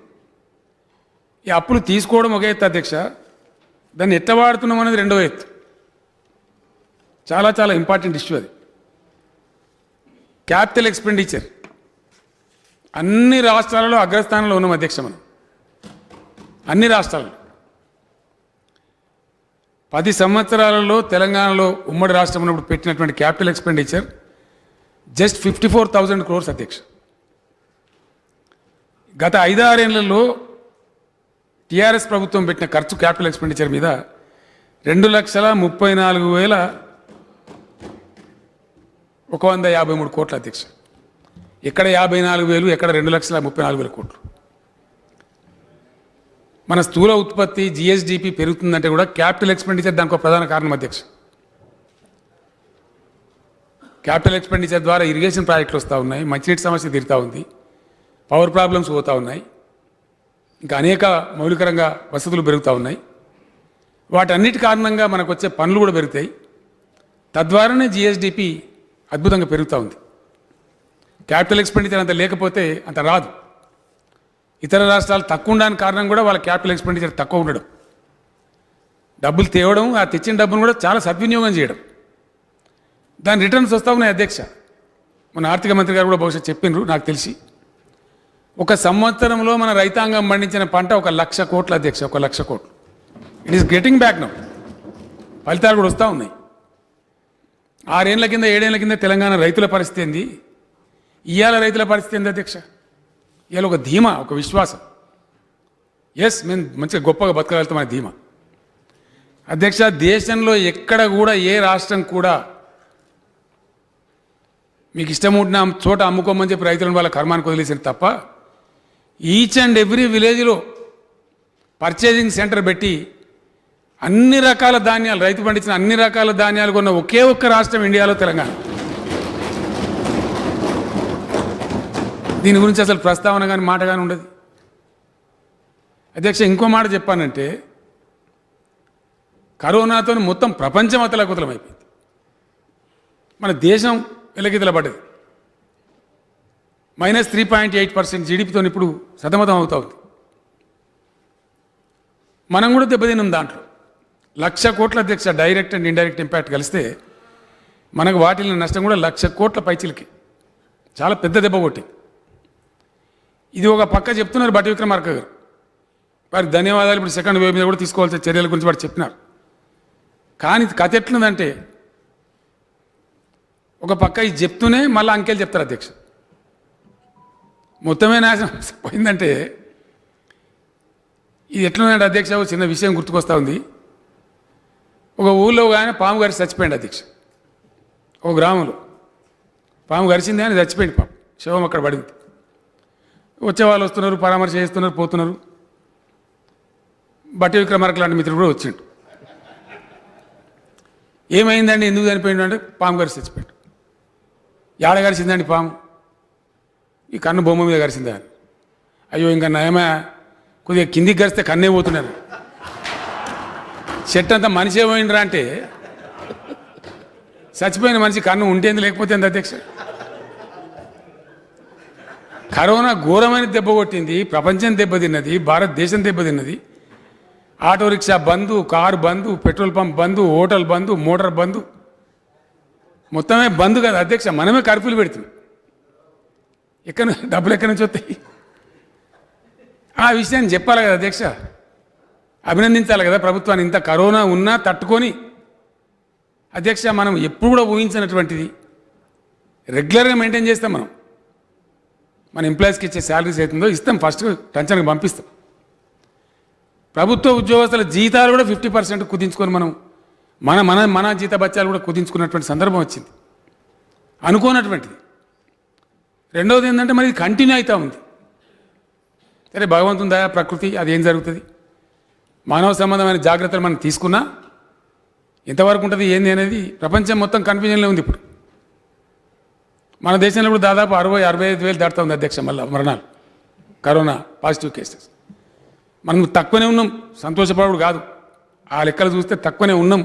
ఈ అప్పులు తీసుకోవడం ఒక ఎత్తు అధ్యక్ష, దాన్ని ఎట్లా వాడుతున్నాం అనేది రెండవ ఎత్తు. చాలా చాలా ఇంపార్టెంట్ ఇష్యూ అది. క్యాపిటల్ ఎక్స్పెండిచర్ అన్ని రాష్ట్రాలలో అగ్రస్థానంలో ఉన్నాం అధ్యక్ష. మనం అన్ని రాష్ట్రాలలో 10 సంవత్సరాలలో తెలంగాణలో ఉమ్మడి రాష్ట్రం ఉన్నప్పుడు పెట్టినటువంటి క్యాపిటల్ ఎక్స్పెండిచర్ జస్ట్ 54,000 crores అధ్యక్ష. గత 5-6 ఏళ్లలో టీఆర్ఎస్ ప్రభుత్వం పెట్టిన ఖర్చు క్యాపిటల్ ఎక్స్పెండిచర్ మీద 2,34,153 కోట్ల అధ్యక్ష. ఎక్కడ 54,000, ఎక్కడ 2,34,000 కోట్లు. మన స్థూల ఉత్పత్తి జిఎస్డిపి పెరుగుతుందంటే కూడా క్యాపిటల్ ఎక్స్పెండిచర్ దానికి ఒక ప్రధాన కారణం అధ్యక్ష. క్యాపిటల్ ఎక్స్పెండిచర్ ద్వారా ఇరిగేషన్ ప్రాజెక్టులు వస్తూ ఉన్నాయి, మంచినీటి సమస్య తీరుతూ ఉంది, పవర్ ప్రాబ్లమ్స్ పోతూ ఉన్నాయి, ఇంకా అనేక మౌలికరంగా వసతులు పెరుగుతూ ఉన్నాయి. వాటన్నిటి కారణంగా మనకు వచ్చే పనులు కూడా పెరుగుతాయి. తద్వారానే జిఎస్డిపి అద్భుతంగా పెరుగుతూ ఉంది. క్యాపిటల్ ఎక్స్పెండిచర్ అంత లేకపోతే అంత రాదు. ఇతర రాష్ట్రాలు తక్కువ ఉండడానికి కారణం కూడా వాళ్ళ క్యాపిటల్ ఎక్స్పెండిచర్ తక్కువ ఉండడం, డబ్బులు తేవడం, ఆ తెచ్చిన డబ్బును కూడా చాలా సద్వినియోగం చేయడం, దాని రిటర్న్స్ వస్తూ ఉన్నాయి అధ్యక్ష. మన ఆర్థిక మంత్రి గారు కూడా బహుశా చెప్పినారు నాకు తెలిసి. ఒక సంవత్సరంలో మన రైతాంగం పండించిన పంట 1,00,000 కోట్లు అధ్యక్ష, 1,00,000 కోట్లు. It is getting back now. ఫలితాలు కూడా వస్తూ ఉన్నాయి. 6 ఏళ్ల కింద 7 ఏళ్ల కింద తెలంగాణ రైతుల పరిస్థితి ఏంది, ఇవాళ రైతుల పరిస్థితి ఏంది అధ్యక్ష? ఇవాళ ఒక ధీమా, ఒక విశ్వాసం, ఎస్ మేము మంచిగా గొప్పగా బతకగలుగుతామనే ధీమా అధ్యక్ష. దేశంలో ఎక్కడ కూడా ఏ రాష్ట్రం కూడా మీకు ఇష్టం ఉంటున్న చోట అమ్ముకోమని చెప్పి రైతులను వాళ్ళ కర్మానికి వదిలేసిన తప్ప ఈచ్ అండ్ ఎవ్రీ విలేజ్లో పర్చేజింగ్ సెంటర్ పెట్టి అన్ని రకాల ధాన్యాలు, రైతు పండించిన అన్ని రకాల ధాన్యాలు కొన్న ఒకే ఒక్క రాష్ట్రం ఇండియాలో తెలంగాణ. దీని గురించి అసలు ప్రస్తావన కానీ మాట కానీ ఉండదు అధ్యక్ష. ఇంకో మాట చెప్పానంటే, కరోనాతో మొత్తం ప్రపంచం అతలకుతలమైపోయింది. మన దేశం వెలకితలపడ్డది. -3.8% జీడిపితో ఇప్పుడు సతమతం అవుతా ఉంది. మనం కూడా దెబ్బతిన్నాం. దాంట్లో 1,00,000 కోట్ల అధ్యక్ష డైరెక్ట్ అండ్ ఇండైరెక్ట్ ఇంపాక్ట్ కలిస్తే మనకు వాటిల్ని నష్టం కూడా 1,00,000 కోట్ల పైచిలకి. చాలా పెద్ద దెబ్బ కొట్టి. ఇది ఒక పక్క చెప్తున్నారు బట్టి విక్రమార్క గారు, వారికి ధన్యవాదాలు. ఇప్పుడు సెకండ్ వేవ్ మీద కూడా తీసుకోవాల్సిన చర్యల గురించి వాడు చెప్పినారు. కానీ కథ ఎట్లుందంటే, ఒక పక్క ఇది చెప్తూనే మళ్ళీ అంకెలు చెప్తారు అధ్యక్ష. మొత్తమే నాశనం పోయిందంటే ఇది ఎట్లుందంటే అధ్యక్ష, ఒక చిన్న విషయం గుర్తుకొస్తూ ఉంది. ఒక ఊళ్ళో ఆయన పాము గరిచి చచ్చిపోయింది అధ్యక్ష. ఒక గ్రామంలో పాము గరిచింది, అని చచ్చిపోయింది. పాపం శవం అక్కడ పడింది. వచ్చేవాళ్ళు వస్తున్నారు, పరామర్శ చేస్తున్నారు, పోతున్నారు. బట్టి విక్రమార్క లాంటి మిత్రుడు కూడా వచ్చిండు. ఏమైందండి, ఎందుకు చనిపోయిండు అంటే, పాము గరిచి చచ్చిపోయాడు. ఏడ గరిచిందండి పాము? ఈ కన్ను బొమ్మ మీద గరిచిందా అని. అయ్యో ఇంకా నయమే, కొద్దిగా కిందికి గరిస్తే కన్నే పోతున్నారు. చెట్టు అంతా మనిషి ఏమైండ్రా అంటే, చచ్చిపోయిన మనిషి కన్ను ఉంటేంది లేకపోతే ఎంత అధ్యక్ష? కరోనా ఘోరమైన దెబ్బ కొట్టింది, ప్రపంచం దెబ్బతిన్నది, భారతదేశం దెబ్బతిన్నది. ఆటో రిక్షా బంధు, కారు బంధు, పెట్రోల్ పంప్ బంధు, హోటల్ బంధు, మోటార్ బంధు, మొత్తమే బంధు కదా అధ్యక్ష. మనమే కర్ఫ్యూలు పెడుతున్నాం. డబ్బులు ఎక్కడి నుంచి వస్తాయి? ఆ విషయాన్ని చెప్పాలి కదా అధ్యక్ష, అభినందించాలి కదా ప్రభుత్వాన్ని. ఇంత కరోనా ఉన్నా తట్టుకొని అధ్యక్ష, మనం ఎప్పుడు కూడా ఊహించినటువంటిది రెగ్యులర్గా మెయింటైన్ చేస్తాం. మనం మన ఎంప్లాయీస్కి ఇచ్చే శాలరీస్ అవుతుందో ఇస్తాం, ఫస్ట్ టెన్షన్కి పంపిస్తాం. ప్రభుత్వ ఉద్యోగస్తుల జీతాలు కూడా 50% కుదించుకొని మనం మన జీత బత్యాలు కూడా కుదించుకున్నటువంటి సందర్భం వచ్చింది, అనుకోనటువంటిది. రెండవది ఏంటంటే, మరి ఇది కంటిన్యూ అవుతూ ఉంది. సరే, భగవంతుని దయా, ప్రకృతి, అది ఏం జరుగుతుంది. మానవ సంబంధమైన జాగ్రత్తలు మనం తీసుకున్నా ఎంతవరకు ఉంటుంది ఏంది అనేది ప్రపంచం మొత్తం కన్ఫ్యూజన్లో ఉంది. ఇప్పుడు మన దేశంలో కూడా దాదాపు 60-65 వేలు దాటుతూ ఉంది అధ్యక్ష మళ్ళీ మరణాలు, కరోనా పాజిటివ్ కేసెస్. మనం తక్కువనే ఉన్నాం, సంతోషపడు కాదు, ఆ లెక్కలు చూస్తే తక్కువనే ఉన్నాం.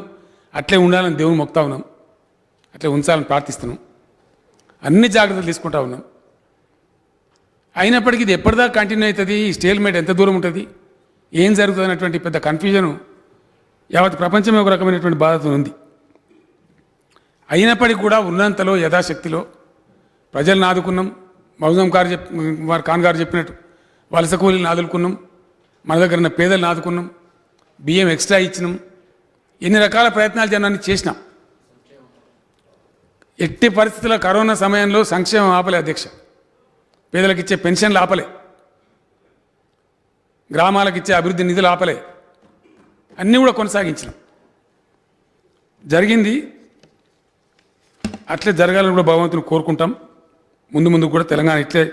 అట్లే ఉండాలని దేవుని మొక్తా ఉన్నాం, అట్లే ఉంచాలని ప్రార్థిస్తున్నాం, అన్ని జాగ్రత్తలు తీసుకుంటా ఉన్నాం. అయినప్పటికీ ఇది ఎప్పటిదాకా కంటిన్యూ అవుతుంది, ఈ స్టేల్మేట్ ఎంత దూరం ఉంటుంది, ఏం జరుగుతుంది అనేటువంటి పెద్ద కన్ఫ్యూజను యావత్ ప్రపంచమే ఒక రకమైనటువంటి బాధతో ఉంది. అయినప్పటికీ కూడా ఉన్నంతలో యథాశక్తిలో ప్రజలను ఆదుకున్నాం. మౌజం ఖాన్ గారు చెప్పినట్టు వలస కూలీలను ఆదుకున్నాం, మన దగ్గర ఉన్న పేదలను ఆదుకున్నాం, బియ్యం ఎక్స్ట్రా ఇచ్చినాం. ఎన్ని రకాల ప్రయత్నాలు జనాన్ని చేసినాం. ఎట్టి పరిస్థితుల్లో కరోనా సమయంలో సంక్షేమం ఆపలే అధ్యక్ష. పేదలకు ఇచ్చే పెన్షన్లు ఆపలే, గ్రామాలకు ఇచ్చే అభివృద్ధి నిధులు ఆపలే, అన్నీ కూడా కొనసాగించినాం. జరిగింది అట్లే జరగాలని కూడా భగవంతుని కోరుకుంటాం. ముందు ముందు కూడా తెలంగాణ ఇట్లే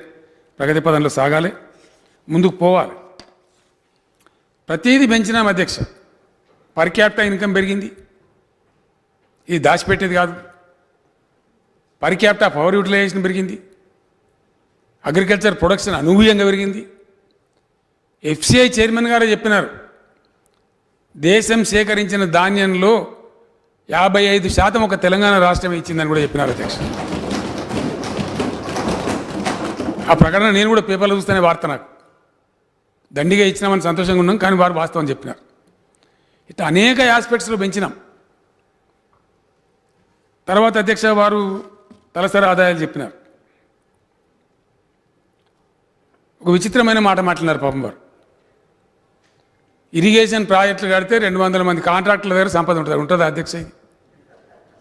ప్రగతి పదంలో సాగాలి, ముందుకు పోవాలి. ప్రతిదీ పెంచినాం అధ్యక్ష. పర్ క్యాపిటల్ ఇన్కమ్ పెరిగింది, ఇది దాచిపెట్టేది కాదు. పర్ క్యాపిటల్ పవర్ యూటిలైజేషన్ పెరిగింది, అగ్రికల్చర్ ప్రొడక్షన్ అనూహ్యంగా పెరిగింది. ఎఫ్సిఐ చైర్మన్ గారే చెప్పినారు, దేశం సేకరించిన ధాన్యంలో 55% ఒక తెలంగాణ రాష్ట్రమే ఇచ్చిందని కూడా చెప్పినారు అధ్యక్ష. ఆ ప్రకటన నేను కూడా పేపర్లో చూస్తేనే వార్త. నాకు దండిగా ఇచ్చినామని సంతోషంగా ఉన్నాం, కానీ వారు వాస్తవం చెప్పినారు. ఇట్లా అనేక ఆస్పెక్ట్స్లో పెంచినాం. తర్వాత అధ్యక్ష వారు తలసరి ఆదాయాలు చెప్పినారు. ఒక విచిత్రమైన మాట మాట్లాడినారు పాపం వారు. ఇరిగేషన్ ప్రాజెక్టులు కడితే 200 మంది కాంట్రాక్టుల దగ్గర సంపద ఉంటుంది. ఉంటుందా అధ్యక్ష?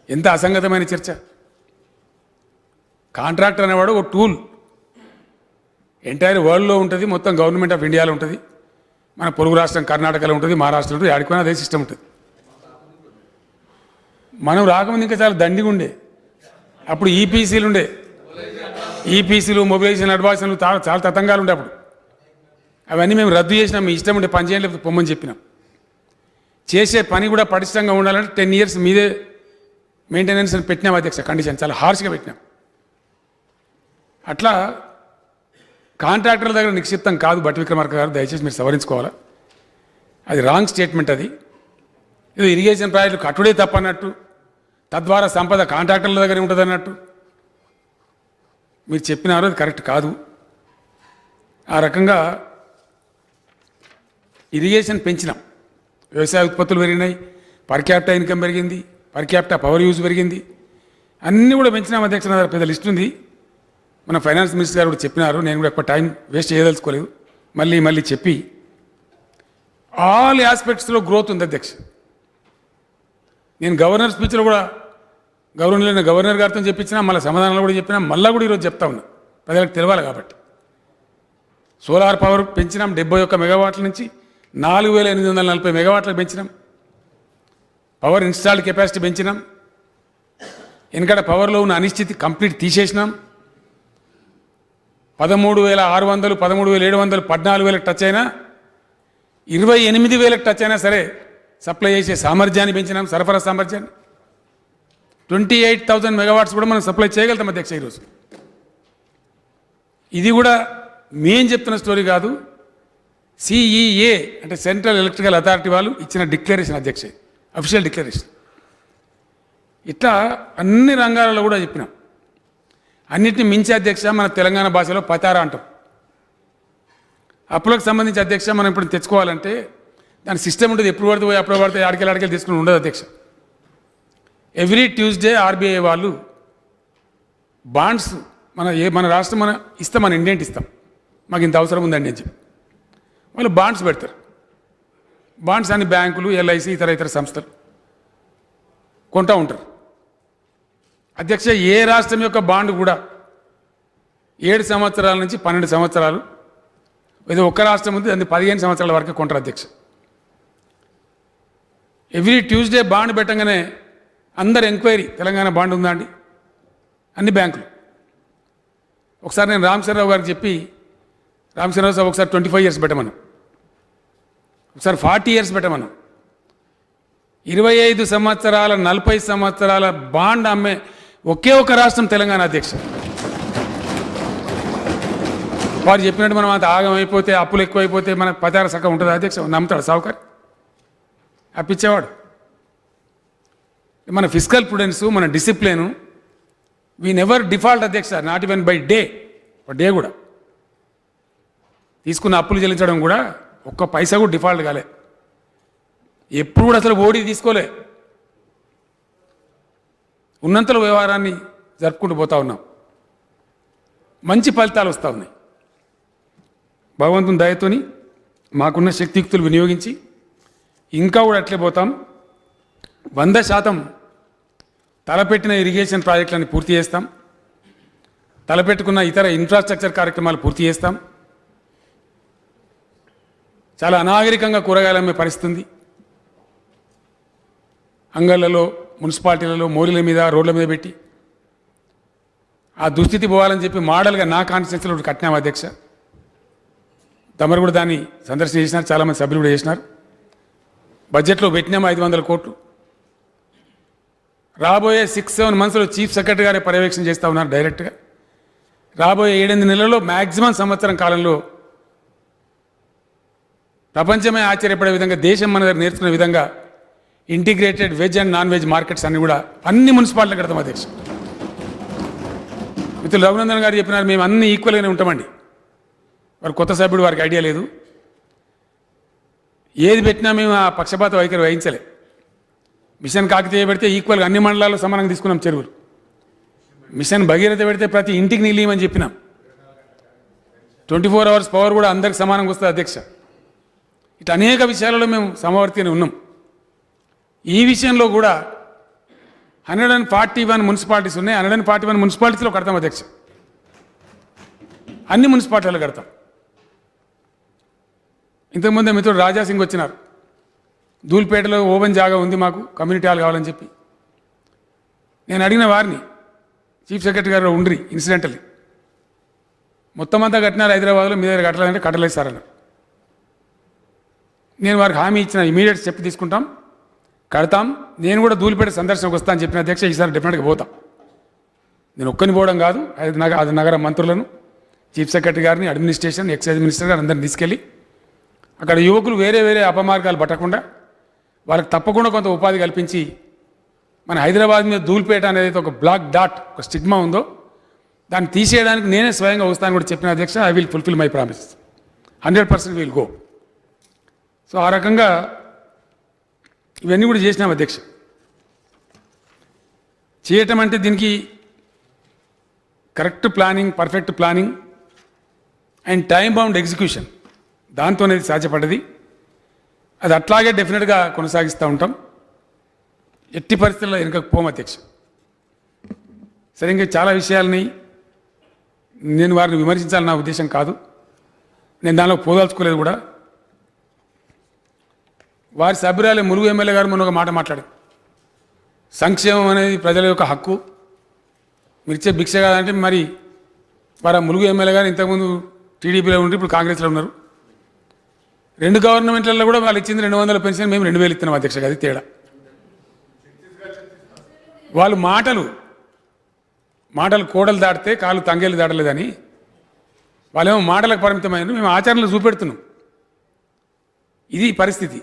ఎంత అసంగతమైన చర్చ. కాంట్రాక్టర్ అనేవాడు ఒక టూల్, ఎంటైర్ వరల్డ్లో ఉంటుంది, మొత్తం గవర్నమెంట్ ఆఫ్ ఇండియాలో ఉంటుంది, మన పొరుగు రాష్ట్రం కర్ణాటకలో ఉంటుంది, మహారాష్ట్రలో ఉంటుంది, ఆడిపోయినా అదే సిస్టమ్ ఉంటుంది. మనం రాకముందు ఇంకా చాలా దండిగా ఉండే. అప్పుడు ఈపీసీలు ఉండే, ఈపీసీలు, మొబిలైజేషన్ అడ్వాన్స్లు చాలా తతంగాలు ఉండే. అప్పుడు అవన్నీ మేము రద్దు చేసినాం. మీ ఇష్టం ఉంటే పని చేయండి, పొమ్మని చెప్పినాం. చేసే పని కూడా పటిష్టంగా ఉండాలంటే 10 years మీదే మెయింటెనెన్స్ అని పెట్టినాం అధ్యక్ష. కండిషన్ చాలా హార్ష్గా పెట్టినాం. అట్లా కాంట్రాక్టర్ల దగ్గర నిక్షిప్తం కాదు. భట్టి విక్రమార్క గారు దయచేసి మీరు సవరించుకోవాలా, అది రాంగ్ స్టేట్మెంట్. అది ఇది ఇరిగేషన్ ప్రాజెక్టులు కట్టుడే తప్పన్నట్టు, తద్వారా సంపద కాంట్రాక్టర్ల దగ్గర ఉంటుంది అన్నట్టు మీరు చెప్పినారు. అది కరెక్ట్ కాదు. ఆ రకంగా ఇరిగేషన్ పెంచినాం, వ్యవసాయ ఉత్పత్తులు పెరిగినాయి, పర్ క్యాపిటల్ ఇన్కమ్ పెరిగింది, పర్ క్యాపిటల్ పవర్ యూజ్ పెరిగింది, అన్నీ కూడా పెంచినాం అధ్యక్ష. నా దగ్గర పెద్ద లిస్ట్ ఉంది. మన ఫైనాన్స్ మినిస్టర్ గారు కూడా చెప్పినారు. నేను కూడా ఎక్కువ టైం వేస్ట్ చేయదలుచుకోలేదు. మళ్ళీ చెప్పి ఆల్ ఆస్పెక్ట్స్లో గ్రోత్ ఉంది అధ్యక్ష. నేను గవర్నర్ స్పీచ్లో కూడా గవర్నర్ గారితో చెప్పించినా, మళ్ళీ సమాధానాలు కూడా చెప్పినా, మళ్ళీ కూడా ఈరోజు చెప్తా ఉన్నా, ప్రజలకు తెలవాలి కాబట్టి. సోలార్ పవర్ పెంచినాం 71 మెగావాట్ల నుంచి 4840 మెగావాట్లకు పెంచినాం. పవర్ ఇన్స్టాల్డ్ కెపాసిటీ పెంచినాం. ఎందుకంటే పవర్లో ఉన్న అనిశ్చితి కంప్లీట్ తీసేసినాం. 13,600, 13,700, 14,000 టచ్ అయినా, 28,000 టచ్ అయినా సరే సప్లై చేసే సామర్థ్యాన్ని పెంచినాం, సరఫరా సామర్థ్యాన్ని. 28,000 మెగావాట్స్ కూడా మనం సప్లై చేయగలుగుతాం అధ్యక్ష ఈరోజు. ఇది కూడా మేం చెప్తున్న స్టోరీ కాదు, సిఈఏ అంటే సెంట్రల్ ఎలక్ట్రికల్ అథారిటీ వాళ్ళు ఇచ్చిన డిక్లరేషన్ అధ్యక్ష, అఫీషియల్ డిక్లరేషన్. ఇట్లా అన్ని రంగాలలో కూడా చెప్పినాం. అన్నిటిని మించి అధ్యక్ష మన తెలంగాణ భాషలో పతారా అంటాం. అప్పులకు సంబంధించి అధ్యక్ష మనం ఇప్పుడు తెచ్చుకోవాలంటే దాని సిస్టమ్ ఉంటుంది. ఎప్పుడు పడితే అప్పుడు పడితే ఆడికెళ్ళి తీసుకుని ఉండదు అధ్యక్ష. ఎవ్రీ ట్యూస్డే ఆర్బీఐ వాళ్ళు బాండ్స్ మన రాష్ట్రం ఇస్తాం, మన ఇండియన్ ఇస్తాం, మాకు ఇంత అవసరం ఉందండి అని చెప్పి వాళ్ళు బాండ్స్ పెడతారు. బాండ్స్ అన్ని బ్యాంకులు, ఎల్ఐసి, ఇతర సంస్థలు కొంటూ ఉంటారు అధ్యక్ష. ఏ రాష్ట్రం యొక్క బాండ్ కూడా 7 సంవత్సరాల నుంచి 12 సంవత్సరాలు, ఏదో ఒక్క రాష్ట్రం ఉంది అది 15 సంవత్సరాల వరకు కొంటారు అధ్యక్ష. ఎవ్రీ ట్యూస్డే బాండ్ పెట్టగానే అందరు ఎంక్వైరీ, తెలంగాణ బాండ్ ఉందా అండి, అన్ని బ్యాంకులు. ఒకసారి నేను రామచంద్రరావు గారికి చెప్పి, రామచంద్రరావు సార్ ఒకసారి 25 years పెట్టమను, ఒకసారి 40 years పెట్టమను. 25 సంవత్సరాల 40 సంవత్సరాల బాండ్ అమ్మే ఒకే ఒక రాష్ట్రం తెలంగాణ అధ్యక్ష. వారు చెప్పినట్టు మనం అంత ఆగం అయిపోతే, అప్పులు ఎక్కువైపోతే మనకు పతార సక్క ఉంటుంది అధ్యక్ష. నమ్ముతాడు సావుకారు, అప్పించేవాడు. మన ఫిజికల్ ప్రుడెన్స్, మన డిసిప్లిన్, వీ నెవర్ డిఫాల్ట్ అధ్యక్ష, నాట్ ఈవెన్ బై డే కూడా. తీసుకున్న అప్పులు చెల్లించడం కూడా ఒక్క పైసా కూడా డిఫాల్ట్ కాలే. ఎప్పుడు కూడా అసలు ఓడి తీసుకోలే. ఉన్నంతలో వ్యవహారాన్ని జరుపుకుంటూ పోతా ఉన్నాం. మంచి ఫలితాలు వస్తూ ఉన్నాయి. భగవంతుని దయతోని మాకున్న శక్తియుక్తులు వినియోగించి ఇంకా కూడా అట్లే పోతాం. 100% తలపెట్టిన ఇరిగేషన్ ప్రాజెక్టులను పూర్తి చేస్తాం. తలపెట్టుకున్న ఇతర ఇన్ఫ్రాస్ట్రక్చర్ కార్యక్రమాలు పూర్తి చేస్తాం. చాలా అనాగరికంగా కూరగాయలు అమ్మే పరిస్థితి ఉంది. అంగళ్ళలో, మున్సిపాలిటీలలో మోరీల మీద, రోడ్ల మీద పెట్టి ఆ దుస్థితి పోవాలని చెప్పి మోడల్గా నా కాన్స్టిట్యూన్సీలో కట్టినాం అధ్యక్ష. తమరు కూడా దాన్ని సందర్శన చేసినారు, చాలామంది సభ్యులు కూడా చేసినారు. బడ్జెట్లో పెట్టినాము 500 కోట్లు. రాబోయే 6-7 మంత్స్లో చీఫ్ సెక్రటరీ గారే పర్యవేక్షణ చేస్తూ ఉన్నారు డైరెక్ట్గా. రాబోయే 7-8 నెలల్లో మ్యాక్సిమం సంవత్సరం కాలంలో ప్రపంచమే ఆశ్చర్యపడే విధంగా, దేశం మన దగ్గర నేర్చుకునే విధంగా integrated veg and non veg markets అన్ని కూడా అన్ని మున్సిపాలిటీలు కడతాం అధ్యక్ష. మిత్రులు రఘునందన్ గారు చెప్పినారు, మేము అన్ని ఈక్వల్గానే ఉంటామండి. వారు కొత్త సభ్యుడు, వారికి ఐడియా లేదు. ఏది పెట్టినా మేము ఆ పక్షపాత వైఖరి వహించలే. మిషన్ కాకతీయ పెడితే ఈక్వల్గా అన్ని మండలాల్లో సమానంగా తీసుకున్నాం చెరువులు. మిషన్ భగీరథ పెడితే ప్రతి ఇంటికి నీళ్ళు ఇవ్వమని చెప్పినాం. 24 hours పవర్ కూడా అందరికి సమానంగా వస్తుంది అధ్యక్ష. ఇటు అనేక విషయాలలో మేము సమవర్తిని ఉన్నాం. ఈ విషయంలో కూడా 141 మున్సిపాలిటీస్ ఉన్నాయి. 141 మున్సిపాలిటీస్లో కడతాం అధ్యక్ష. అన్ని మున్సిపాలిటీలు కడతాం. ఇంతకుముందే మిత్రుడు రాజాసింగ్ వచ్చినారు. ధూల్పేటలో ఓపెన్ జాగా ఉంది, మాకు కమ్యూనిటీ హాల్ కావాలని చెప్పి నేను అడిగిన వారిని, చీఫ్ సెక్రటరీ గారు ఉండ్రి ఇన్సిడెంటల్లీ మొత్తం అంతా కట్టినారు హైదరాబాద్లో, మీ దగ్గర కట్టలేదంటే కట్టలేదు సార్ అన్నారు. నేను వారికి హామీ ఇచ్చిన, ఇమీడియట్ స్టెప్ తీసుకుంటాం, కడతాం. నేను కూడా ధూళిపేట సందర్శనకు వస్తాను చెప్పిన అధ్యక్ష. ఈసారి డెఫినెట్గా పోతాం. నేను ఒక్కని పోవడం కాదు, అది నగర మంత్రులను, చీఫ్ సెక్రటరీ గారిని, అడ్మినిస్ట్రేషన్, ఎక్సైజ్ మినిస్టర్ గారు అందరిని తీసుకెళ్ళి అక్కడ యువకులు వేరే వేరే అపమార్గాలు పట్టకుండా వాళ్ళకి తప్పకుండా కొంత ఉపాధి కల్పించి, మన హైదరాబాద్ మీద ధూళిపేట అనేది ఒక బ్లాక్ డాట్, ఒక స్టిగ్మా ఉందో దాన్ని తీసేయడానికి నేనే స్వయంగా వస్తాను కూడా చెప్పిన అధ్యక్ష. I will fulfil my promise. 100% will go. So ఆ రకంగా ఇవన్నీ కూడా చేసినాం అధ్యక్ష. చేయటం అంటే దీనికి correct planning, perfect planning and time bound execution, దాంతోనే సాధ్యపడ్డది. అది అట్లాగే డెఫినెట్గా కొనసాగిస్తూ ఉంటాం. ఎట్టి పరిస్థితుల్లో వెనుకకు పోం అధ్యక్ష. సరే, ఇంకా చాలా విషయాలని నేను వారిని విమర్శించాలని నా ఉద్దేశం కాదు. నేను దానిలో పోదాల్చుకోలేదు కూడా. వారి సభ్యురాలే ములుగు ఎమ్మెల్యే గారు మొన్న ఒక మాట మాట్లాడారు. సంక్షేమం అనేది ప్రజల యొక్క హక్కు, మీరు ఇచ్చే భిక్ష కాదంటే, మరి వారు ములుగు ఎమ్మెల్యే గారు ఇంతకుముందు టీడీపీలో ఉండి ఇప్పుడు కాంగ్రెస్లో ఉన్నారు. 2 గవర్నమెంట్లలో కూడా వాళ్ళు ఇచ్చింది 200 పెన్షన్, మేము 2000 ఇస్తున్నాం అధ్యక్ష. అది తేడా. వాళ్ళు మాటలు కోడలు దాటితే కాళ్ళు తంగేలు దాటలేదని వాళ్ళేమో మాటలకు పరిమితమైన, మేము ఆచరణలు చూపెడుతున్నాం. ఇది పరిస్థితి.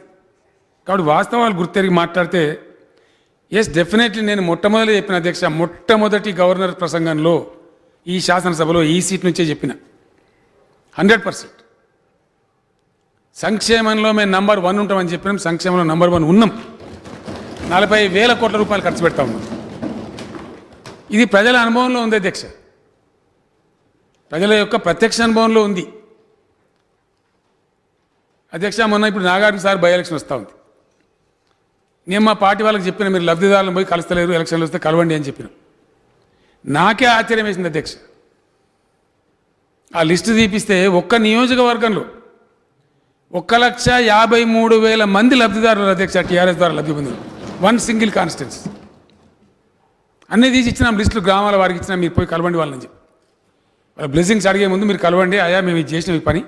కాబట్టి వాస్తవాలు గుర్తెరిగి మాట్లాడితే, ఎస్ డెఫినెట్లీ నేను మొట్టమొదటి చెప్పిన అధ్యక్ష, మొట్టమొదటి గవర్నర్ ప్రసంగంలో ఈ శాసనసభలో ఈ సీట్ నుంచే చెప్పిన 100% సంక్షేమంలో మేము నంబర్ 1 ఉంటామని చెప్పినాం. సంక్షేమంలో నంబర్ 1 ఉన్నాం. 40,000 కోట్ల రూపాయలు ఖర్చు పెడతా ఉన్నాం. ఇది ప్రజల అనుభవంలో ఉంది అధ్యక్ష, ప్రజల యొక్క ప్రత్యక్ష అనుభవంలో ఉంది అధ్యక్ష. మొన్న ఇప్పుడు నాగార్జున సార్ బై ఎలక్షన్ వస్తూ ఉంది. నేను మా పార్టీ వాళ్ళకి చెప్పిన, మీరు లబ్ధిదారులను పోయి కలుస్తలేరు, ఎలక్షన్లు వస్తే కలవండి అని చెప్పిన. నాకే ఆశ్చర్యం వేసింది అధ్యక్ష. ఆ లిస్టు తీపిస్తే ఒక్క నియోజకవర్గంలో 1,53,000 మంది లబ్ధిదారులు అధ్యక్ష, టీఆర్ఎస్ ద్వారా లబ్ధి పొందారు. 1 సింగిల్ కాన్స్టిట్యున్సీ. అన్నీ తీసి ఇచ్చినాం లిస్టులు, గ్రామాల వారికి ఇచ్చినా, మీరు పోయి కలవండి వాళ్ళని చెప్పి. వాళ్ళ బ్లెస్సింగ్స్ అడిగే ముందు మీరు కలవండి, అయ్యా మేము ఇది చేసిన ఈ పని,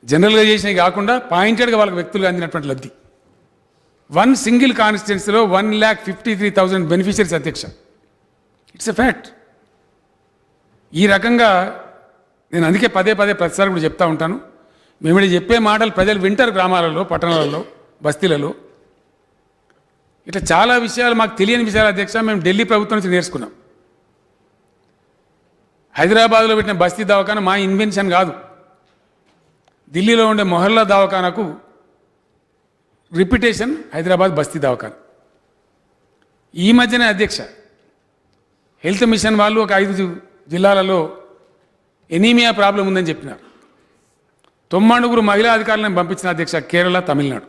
జనరల్గా చేసినవి కాకుండా పాయింటెడ్గా వాళ్ళకి వ్యక్తులుగా అందినటువంటి లబ్ధి. 1 సింగిల్ కాన్స్టిట్యున్సీలో 1,53,000 బెనిఫిషరీస్ అధ్యక్ష. It's a fact. ఈ రకంగా నేను అందుకే పదే ప్రతిసారి కూడా చెప్తా ఉంటాను. మేము చెప్పే మాటలు ప్రజలు వింటారు, గ్రామాలలో, పట్టణాలలో, బస్తీలలో. ఇట్లా చాలా విషయాలు మాకు తెలియని విషయాలు అధ్యక్ష మేము ఢిల్లీ ప్రభుత్వం నుంచి నేర్చుకున్నాం. హైదరాబాద్లో పెట్టిన బస్తీ దవాఖాన మా ఇన్వెన్షన్ కాదు. ఢిల్లీలో ఉండే మొహల్లా దవాఖానకు రిపిటేషన్ హైదరాబాద్ బస్తీ దవాఖాన. ఈ మధ్యనే అధ్యక్ష హెల్త్ మిషన్ వాళ్ళు ఒక 5 జిల్లాలలో ఎనీమియా ప్రాబ్లం ఉందని చెప్పినారు. 90 మహిళా అధికారులను పంపించిన అధ్యక్ష, కేరళ, తమిళనాడు.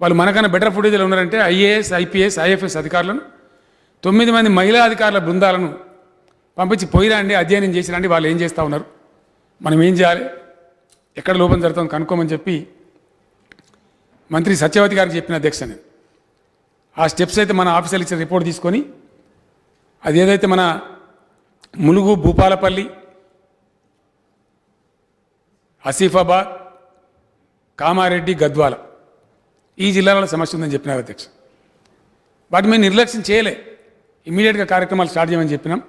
వాళ్ళు మనకన్నా బెటర్ ఫుటేజ్లో ఉన్నారంటే IAS, IPS, IFS అధికారులను 9 మంది మహిళా అధికారుల బృందాలను పంపించి పోయిరండి, అధ్యయనం చేసిరండి, వాళ్ళు ఏం చేస్తూ ఉన్నారు, మనం ఏం చేయాలి, ఎక్కడ లోపం జరుగుతుందో కనుక్కోమని చెప్పి మంత్రి సత్యవతి గారికి చెప్పిన అధ్యక్ష నేను. ఆ స్టెప్స్ అయితే మన ఆఫీసర్లు ఇచ్చిన రిపోర్ట్ తీసుకొని అది ఏదైతే మన ములుగు, భూపాలపల్లి, ఆసిఫాబాద్, కామారెడ్డి, గద్వాల ఈ జిల్లాలలో సమస్య ఉందని చెప్పినారు అధ్యక్ష. వాటి మేము నిర్లక్ష్యం చేయలే, ఇమీడియట్గా కార్యక్రమాలు స్టార్ట్ చేయమని చెప్పినాం.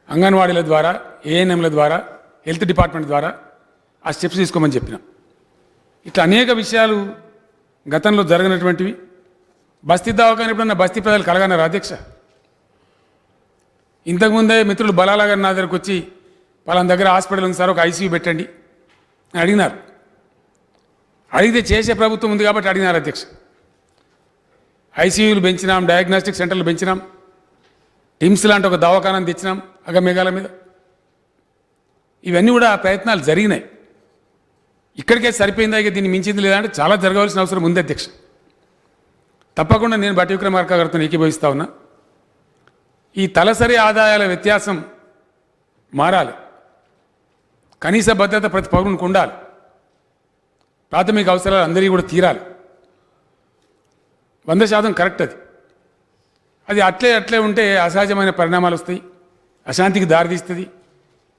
అంగన్వాడీల ద్వారా, ఏఎన్ఎంల ద్వారా, హెల్త్ డిపార్ట్మెంట్ ద్వారా ఆ స్టెప్స్ తీసుకోమని చెప్పినాం. ఇట్లా అనేక విషయాలు గతంలో జరగనటువంటివి. బస్తీ దవాఖాన ఎప్పుడన్నా బస్తీ ప్రజలు కలగన్నారు అధ్యక్ష? ఇంతకుముందే మిత్రులు బలాలా గారు నా దగ్గరకు వచ్చి పలానా దగ్గర హాస్పిటల్ ఉంది సార్, ఒక ఐసీయూ పెట్టండి అని అడిగినారు. అడిగితే చేసే ప్రభుత్వం ఉంది కాబట్టి అడిగినారు అధ్యక్ష. ఐసీయూలు పెంచినాం, డయాగ్నోస్టిక్ సెంటర్లు పెంచినాం, టిమ్స్ లాంటి ఒక దవాఖానాన్ని తెచ్చినాం అగమేఘాల మీద. ఇవన్నీ కూడా ప్రయత్నాలు జరిగినాయి. ఇక్కడికే సరిపోయిందా, ఇక దీన్ని మించింది లేదంటే చాలా జరగవలసిన అవసరం ఉంది అధ్యక్ష. తప్పకుండా నేను బట్టి విక్రమార్క గారితో ఏకీభవిస్తా ఉన్నా. ఈ తలసరి ఆదాయాల వ్యత్యాసం మారాలి, కనీస భద్రత ప్రతి పౌరునికి ఉండాలి, ప్రాథమిక అవసరాలు అందరికీ కూడా తీరాలి. 100% కరెక్ట్ అది. అది అట్లే ఉంటే అసహజమైన పరిణామాలు వస్తాయి, అశాంతికి దారితీస్తుంది.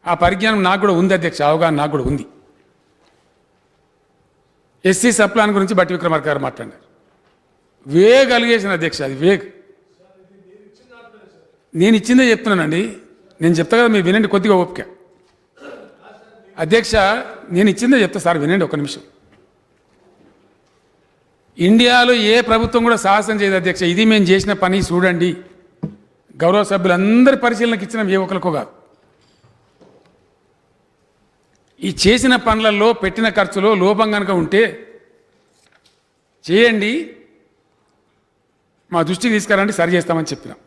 ఆ పరిజ్ఞానం నాకు కూడా ఉంది అధ్యక్ష, అవగాహన నాకు కూడా ఉంది. ఎస్సీ సప్లాన్ గురించి బట్టి విక్రమార్క గారు మాట్లాడారు. వేగ్ అలిగేషన్ అధ్యక్ష, అది వేగ్. నేను ఇచ్చిందే చెప్తున్నానండి, నేను చెప్తా కదా, మీరు వినండి కొద్దిగా ఓపిక. అధ్యక్ష నేను ఇచ్చిందే చెప్తా సార్, వినండి ఒక నిమిషం. ఇండియాలో ఏ ప్రభుత్వం కూడా సాహసం చేయదు అధ్యక్ష. ఇది మేము చేసిన పని చూడండి, గౌరవ సభ్యులందరి పరిశీలనకి ఇచ్చినాం, ఏ ఒక్కరికో కాదు. ఈ చేసిన పనులలో పెట్టిన ఖర్చులో లోపం కనుక ఉంటే చేయండి, మా దృష్టికి తీసుకురండి, సరి చేస్తామని చెప్పినాం.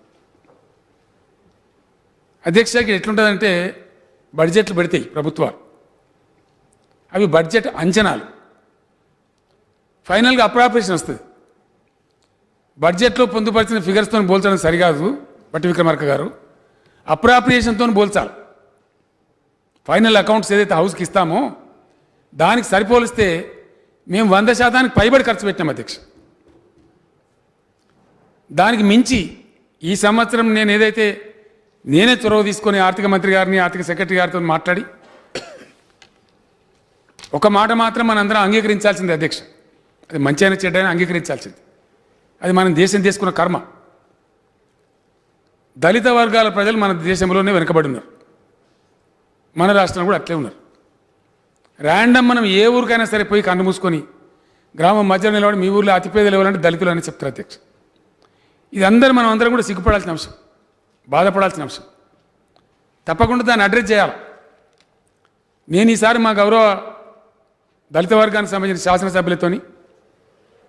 అధ్యక్షకి ఎట్లుంటుందంటే బడ్జెట్లు పెడతాయి ప్రభుత్వాలు, అవి బడ్జెట్ అంచనాలు, ఫైనల్గా అప్రాప్రియేషన్ వస్తుంది. బడ్జెట్లో పొందుపరిచిన ఫిగర్స్తో పోల్చడం సరికాదు బట్టి విక్రమార్క గారు, అప్రాప్రియేషన్తో పోల్చాలి. ఫైనల్ అకౌంట్స్ ఏదైతే హౌస్కి ఇస్తామో దానికి సరిపోలిస్తే మేము 100% పైబడి ఖర్చు పెట్టినాం అధ్యక్ష. దానికి మించి ఈ సంవత్సరం నేను ఏదైతే నేనే చొరవ తీసుకొని ఆర్థిక మంత్రి గారిని, ఆర్థిక సెక్రటరీ గారితో మాట్లాడి ఒక మాట మాత్రం మనందరం అంగీకరించాల్సిందే అధ్యక్ష, అది మంచి అయినా చెడ్డ అయినా అంగీకరించాల్సింది. అది మనం దేశం తీసుకున్న కర్మ. దళిత వర్గాల ప్రజలు మన దేశంలోనే వెనుకబడి ఉన్నారు, మన రాష్ట్రంలో కూడా అట్లే ఉన్నారు. ర్యాండమ్ మనం ఏ ఊరికైనా సరే పోయి కన్ను మూసుకొని గ్రామం మధ్యలో నిలబడి మీ ఊర్లో అతిపేదలు ఎవరంటే దళితులు అని చెప్తారు అధ్యక్ష. ఇది మనం అందరం కూడా సిగ్గుపడాల్సిన అంశం, బాధపడాల్సిన అంశం. తప్పకుండా దాన్ని అడ్రస్ చేయాలి. నేను ఈసారి మా గౌరవ దళిత వర్గానికి సంబంధించిన శాసనసభ్యులతోని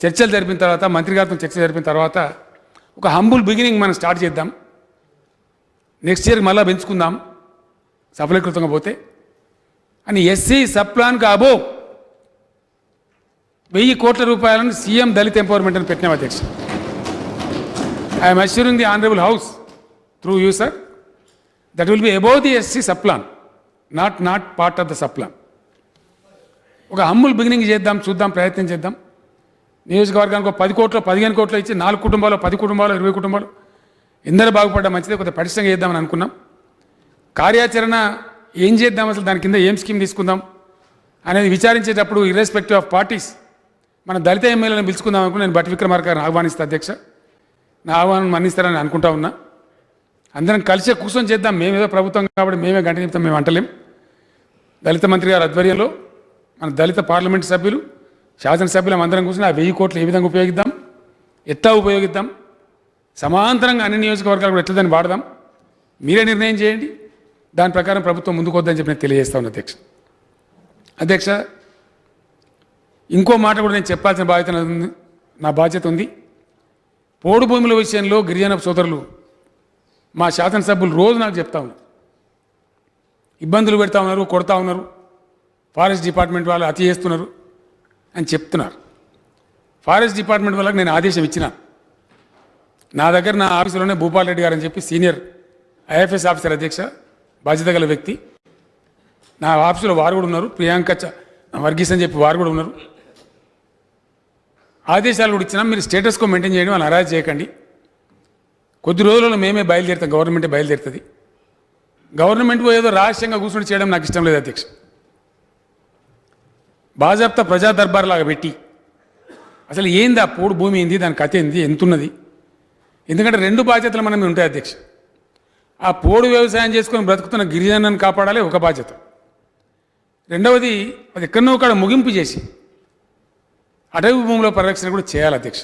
చర్చలు జరిపిన తర్వాత, మంత్రి గారితో చర్చ జరిపిన తర్వాత ఒక హంబుల్ బిగినింగ్ మనం స్టార్ట్ చేద్దాం. నెక్స్ట్ ఇయర్కి మళ్ళీ పెంచుకుందాం సఫలీకృతంగా పోతే అని. ఎస్సీ సప్లాన్కి అబో 1000 కోట్ల రూపాయలను సీఎం దళిత ఎంపవర్మెంట్ అని పెట్టినాం అధ్యక్ష. I'm assuring the honourable house through you sir that will be above the SC subplan, not part of the subplan. ఒక హంబుల్ బిగినింగ్ చేద్దాం, చూద్దాం, ప్రయత్నం చేద్దాం. నియోజకవర్గానికి ఒక 10 కోట్లు 15 కోట్లు ఇచ్చి 4 కుటుంబాలు 10 కుటుంబాలు 20 కుటుంబాలు ఎందరూ బాగుపడ్డా మంచిదే, కొంత పటిష్టంగా చేద్దామని అనుకున్నాం. కార్యాచరణ ఏం చేద్దాం, అసలు దాని కింద ఏం స్కీమ్ తీసుకుందాం అనేది విచారించేటప్పుడు ఇర్రెస్పెక్టివ్ ఆఫ్ పార్టీస్ మన దళిత ఎమ్మెల్యేలను పిలుచుకుందాం అనుకుని నేను బట్టి విక్రమార్క గారిని ఆహ్వానిస్తా అధ్యక్ష. నా ఆహ్వానం మన్నిస్తారని అనుకుంటా ఉన్నా. అందరం కలిసే కూర్చొని చేద్దాం. మేమేదో ప్రభుత్వం కాబట్టి మేమే గంట చెప్తాం, మేము అంటలేం. దళిత మంత్రి గారి ఆధ్వర్యంలో మన దళిత పార్లమెంట్ సభ్యులు, శాసనసభ్యులం అందరం కూర్చొని ఆ 1000 కోట్లు ఏ విధంగా ఉపయోగిద్దాం, ఎట్లా ఉపయోగిద్దాం, సమాంతరంగా అన్ని నియోజకవర్గాలు కూడా ఎట్లా దాన్ని వాడదాం, మీరే నిర్ణయం చేయండి. దాని ప్రకారం ప్రభుత్వం ముందుకు వద్దని చెప్పి నేను తెలియజేస్తా ఉన్నాను అధ్యక్ష. అధ్యక్ష ఇంకో మాట కూడా నేను చెప్పాల్సిన బాధ్యత నా బాధ్యత ఉంది. పోడు భూముల విషయంలో గిరిజన సోదరులు మా శాసనసభ్యులు రోజు నాకు చెప్తా ఉన్నారు, ఇబ్బందులు పెడతా ఉన్నారు, కొడతా ఉన్నారు, ఫారెస్ట్ డిపార్ట్మెంట్ వాళ్ళు అతి చేస్తున్నారు అని చెప్తున్నారు. ఫారెస్ట్ డిపార్ట్మెంట్ వాళ్ళకి నేను ఆదేశం ఇచ్చిన, నా దగ్గర నా ఆఫీసులోనే భూపాల్ రెడ్డి గారు అని చెప్పి సీనియర్ ఐఎఫ్ఎస్ ఆఫీసర్ అధ్యక్ష బాధ్యత గల వ్యక్తి నా ఆఫీసులో వారు కూడా ఉన్నారు. ప్రియాంక వర్గీస్ అని చెప్పి వారు కూడా ఉన్నారు. ఆదేశాలు కూడా ఇచ్చినా మీరు స్టేటస్కో మెయింటైన్ చేయడం వాళ్ళు అరాజ్ చేయకండి. కొద్ది రోజుల్లో మేమే బయలుదేరుతాం, గవర్నమెంటే బయలుదేరుతుంది. గవర్నమెంట్ ఏదో రహస్యంగా కూర్చొని చేయడం నాకు ఇష్టం లేదు అధ్యక్ష. బాజాప్తా ప్రజా దర్బార్ లాగా పెట్టి అసలు ఏంది ఆ పోడు భూమి ఏంది, దాని కథ ఏంది, ఎంతున్నది. ఎందుకంటే రెండు బాధ్యతలు మనం ఉంటాయి అధ్యక్ష. ఆ పోడు వ్యవసాయం చేసుకొని బ్రతుకుతున్న గిరిజనులను కాపాడాలి ఒక బాధ్యత. రెండవది అది ఎక్కడనో ఒక ముగింపు చేసి అటవీ భూముల పరిరక్షణ కూడా చేయాలి అధ్యక్ష.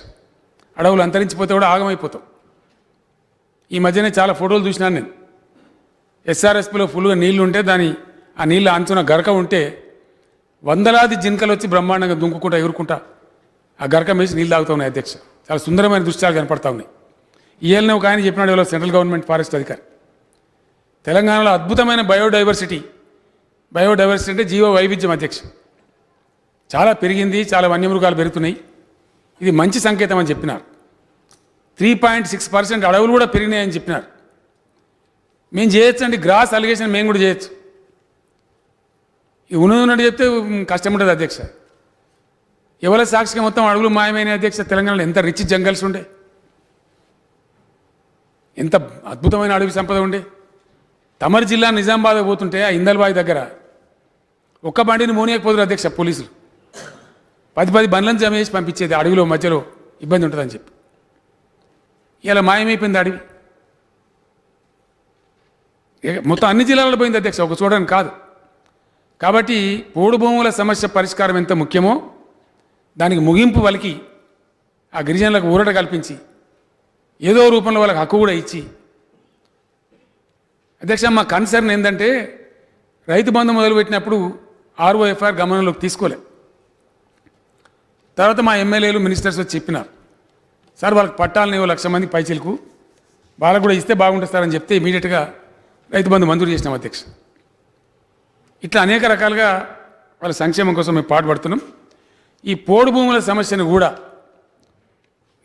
అడవులు అంతరించిపోతే కూడా ఆగమైపోతాం. ఈ మధ్యనే చాలా ఫోటోలు చూసినాను నేను. ఎస్ఆర్ఎస్పిలో ఫుల్గా నీళ్లు ఉంటే ఆ నీళ్ళ అంచున గరక ఉంటే వందలాది జింకలు వచ్చి బ్రహ్మాండంగా దుంకుకుంటా ఎగురుకుంటా ఆ గరక వేసి నీళ్ళు తాగుతూ ఉన్నాయి అధ్యక్ష. చాలా సుందరమైన దృశ్యాలు కనపడతా ఉన్నాయి. ఈఎల్ని ఒక ఆయన చెప్పినాడు ఎవరో సెంట్రల్ గవర్నమెంట్ ఫారెస్ట్ అధికారి. తెలంగాణలో అద్భుతమైన బయోడైవర్సిటీ అంటే జీవ వైవిధ్యం అధ్యక్ష చాలా పెరిగింది, చాలా వన్యమృగాలు పెరుగుతున్నాయి. ఇది మంచి సంకేతం అని చెప్పినారు. 3.6% అడవులు కూడా పెరిగినాయని చెప్పినారు. మేము చేయొచ్చు అండి, గ్రాస్ అలిగేషన్ మేము కూడా చేయొచ్చు. ఈ ఉన్నట్టు చెప్తే కష్టం ఉంటుంది అధ్యక్ష. ఎవరి సాక్షిగా మొత్తం అడవులు మాయమైన అధ్యక్ష. తెలంగాణలో ఎంత రిచ్ జంగల్స్ ఉండే, ఎంత అద్భుతమైన అడవి సంపద ఉండే. తమర్ జిల్లా నిజామాబాద్ పోతుంటే ఆ ఇందల్బాయి దగ్గర ఒక్క బండిని మోనియకపోదురు అధ్యక్ష. పోలీసులు 10 బండ్లను జమ చేసి పంపించేది, అడవిలో మధ్యలో ఇబ్బంది ఉంటుందని చెప్పి. ఇలా మాయమైపోయింది అడవి. మొత్తం అన్ని జిల్లాలలో పోయింది అధ్యక్ష, ఒక చూడని కాదు. కాబట్టి పోడు భూముల సమస్య పరిష్కారం ఎంత ముఖ్యమో దానికి ముగింపు పలికి ఆ గిరిజనులకు ఊరట కల్పించి ఏదో రూపంలో వాళ్ళకి హక్కు కూడా ఇచ్చి అధ్యక్ష మా కన్సర్న్ ఏంటంటే రైతు బంధు మొదలుపెట్టినప్పుడు ఆర్ఓఎఫ్ఆర్ గమనంలోకి తీసుకోలే. తర్వాత మా ఎమ్మెల్యేలు మినిస్టర్స్ వచ్చి చెప్పినారు, సార్ వాళ్ళకి పట్టాలని 1,00,000 మంది పైచీలకు వాళ్ళకు కూడా ఇస్తే బాగుంటుంది సార్ అని చెప్తే ఇమీడియట్గా రైతు బంధు మంజూరు చేసినాం అధ్యక్ష. ఇట్లా అనేక రకాలుగా వాళ్ళ సంక్షేమం కోసం మేము పాటుపడుతున్నాం. ఈ పోడు భూముల సమస్యను కూడా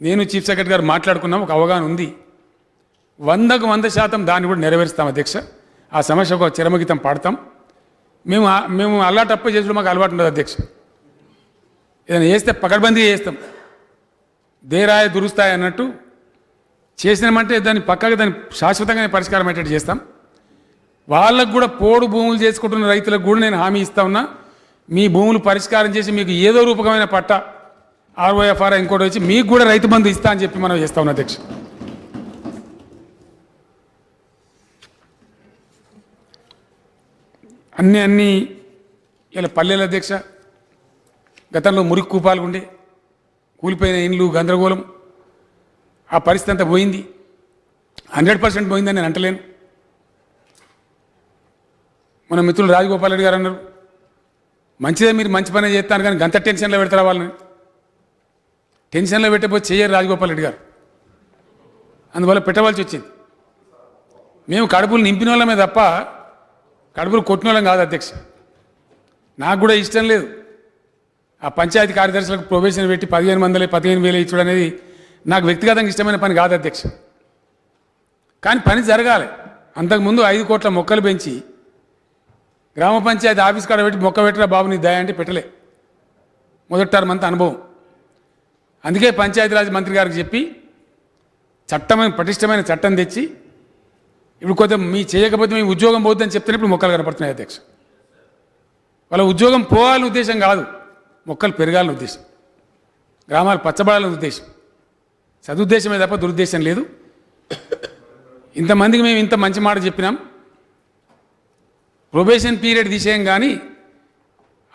నేను చీఫ్ సెక్రటరీ గారు మాట్లాడుకున్నాం, ఒక అవగాహన ఉంది. 100కు 100% దాన్ని కూడా నెరవేరుస్తాం అధ్యక్ష. ఆ సమస్య ఒక చిరమగీతం పాడతాం. మేము అల్లాటప్ప చేసుడు మాకు అలవాటు ఉండదు అధ్యక్ష. ఏదైనా చేస్తే పకడ్బందీ చేస్తాం, దేరాయ దురుస్తాయి అన్నట్టు చేసినామంటే దాన్ని పక్కగా దాన్ని శాశ్వతంగానే పరిష్కారం అయ్యేటట్టు చేస్తాం. వాళ్ళకు కూడా పోడు భూములు చేసుకుంటున్న రైతులకు కూడా నేను హామీ ఇస్తా ఉన్నా, మీ భూములు పరిష్కారం చేసి మీకు ఏదో రూపకమైన పట్ట ఆర్ఓఎఫ్ఆర్ ఇంకోటి వచ్చి మీకు కూడా రైతు బంధు ఇస్తా అని చెప్పి మనం చేస్తా ఉన్నాం అధ్యక్ష. అన్ని ఇలా పల్లెల అధ్యక్ష గతంలో మురికి కూపాలు ఉండే, కూలిపోయిన ఇండ్లు గందరగోళం, ఆ పరిస్థితి అంతా పోయింది. 100% పోయిందని నేను అంటలేను. మన మిత్రులు రాజగోపాల్ రెడ్డి గారు అన్నారు, మంచిదే మీరు మంచి పని చేస్తాను కానీ గంత టెన్షన్లో పెడతారా వాళ్ళని. టెన్షన్లో పెట్టకపోతే చేయరు రాజగోపాల్ రెడ్డి గారు, అందువల్ల పెట్టవలసి వచ్చింది. మేము కడుపులు నింపిన వాళ్ళమే తప్ప కడుపులు కొట్టిన వాళ్ళం కాదు అధ్యక్ష. నాకు కూడా ఇష్టం లేదు ఆ పంచాయతీ కార్యదర్శులకు ప్రొబేషన్ పెట్టి 15,000 ఇచ్చడం అనేది నాకు వ్యక్తిగతంగా ఇష్టమైన పని కాదు అధ్యక్ష. కానీ పని జరగాలి. అంతకుముందు 5 కోట్ల మొక్కలు పెంచి గ్రామ పంచాయతీ ఆఫీస్ కాడ పెట్టి మొక్క పెట్టరా బాబు నీ దయ అంటే పెట్టలే. మొదటి టర్మ్ అంతా అనుభవం. అందుకే పంచాయతీరాజ్ మంత్రి గారికి చెప్పి పటిష్టమైన చట్టం తెచ్చి ఇప్పుడు కొంత మీ చేయకపోతే మీ ఉద్యోగం పోతుందని చెప్తే ఇప్పుడు మొక్కలు కనపడుతున్నాయి అధ్యక్ష. వాళ్ళ ఉద్యోగం పోవాలని ఉద్దేశం కాదు, మొక్కలు పెరగాలని ఉద్దేశం, గ్రామాలు పచ్చబడాలని ఉద్దేశం, సదుద్దేశమే తప్ప దురుద్దేశం లేదు. ఇంతమందికి మేము ఇంత మంచి మాట చెప్పినాం. ప్రొబేషన్ పీరియడ్ తీసేయం కానీ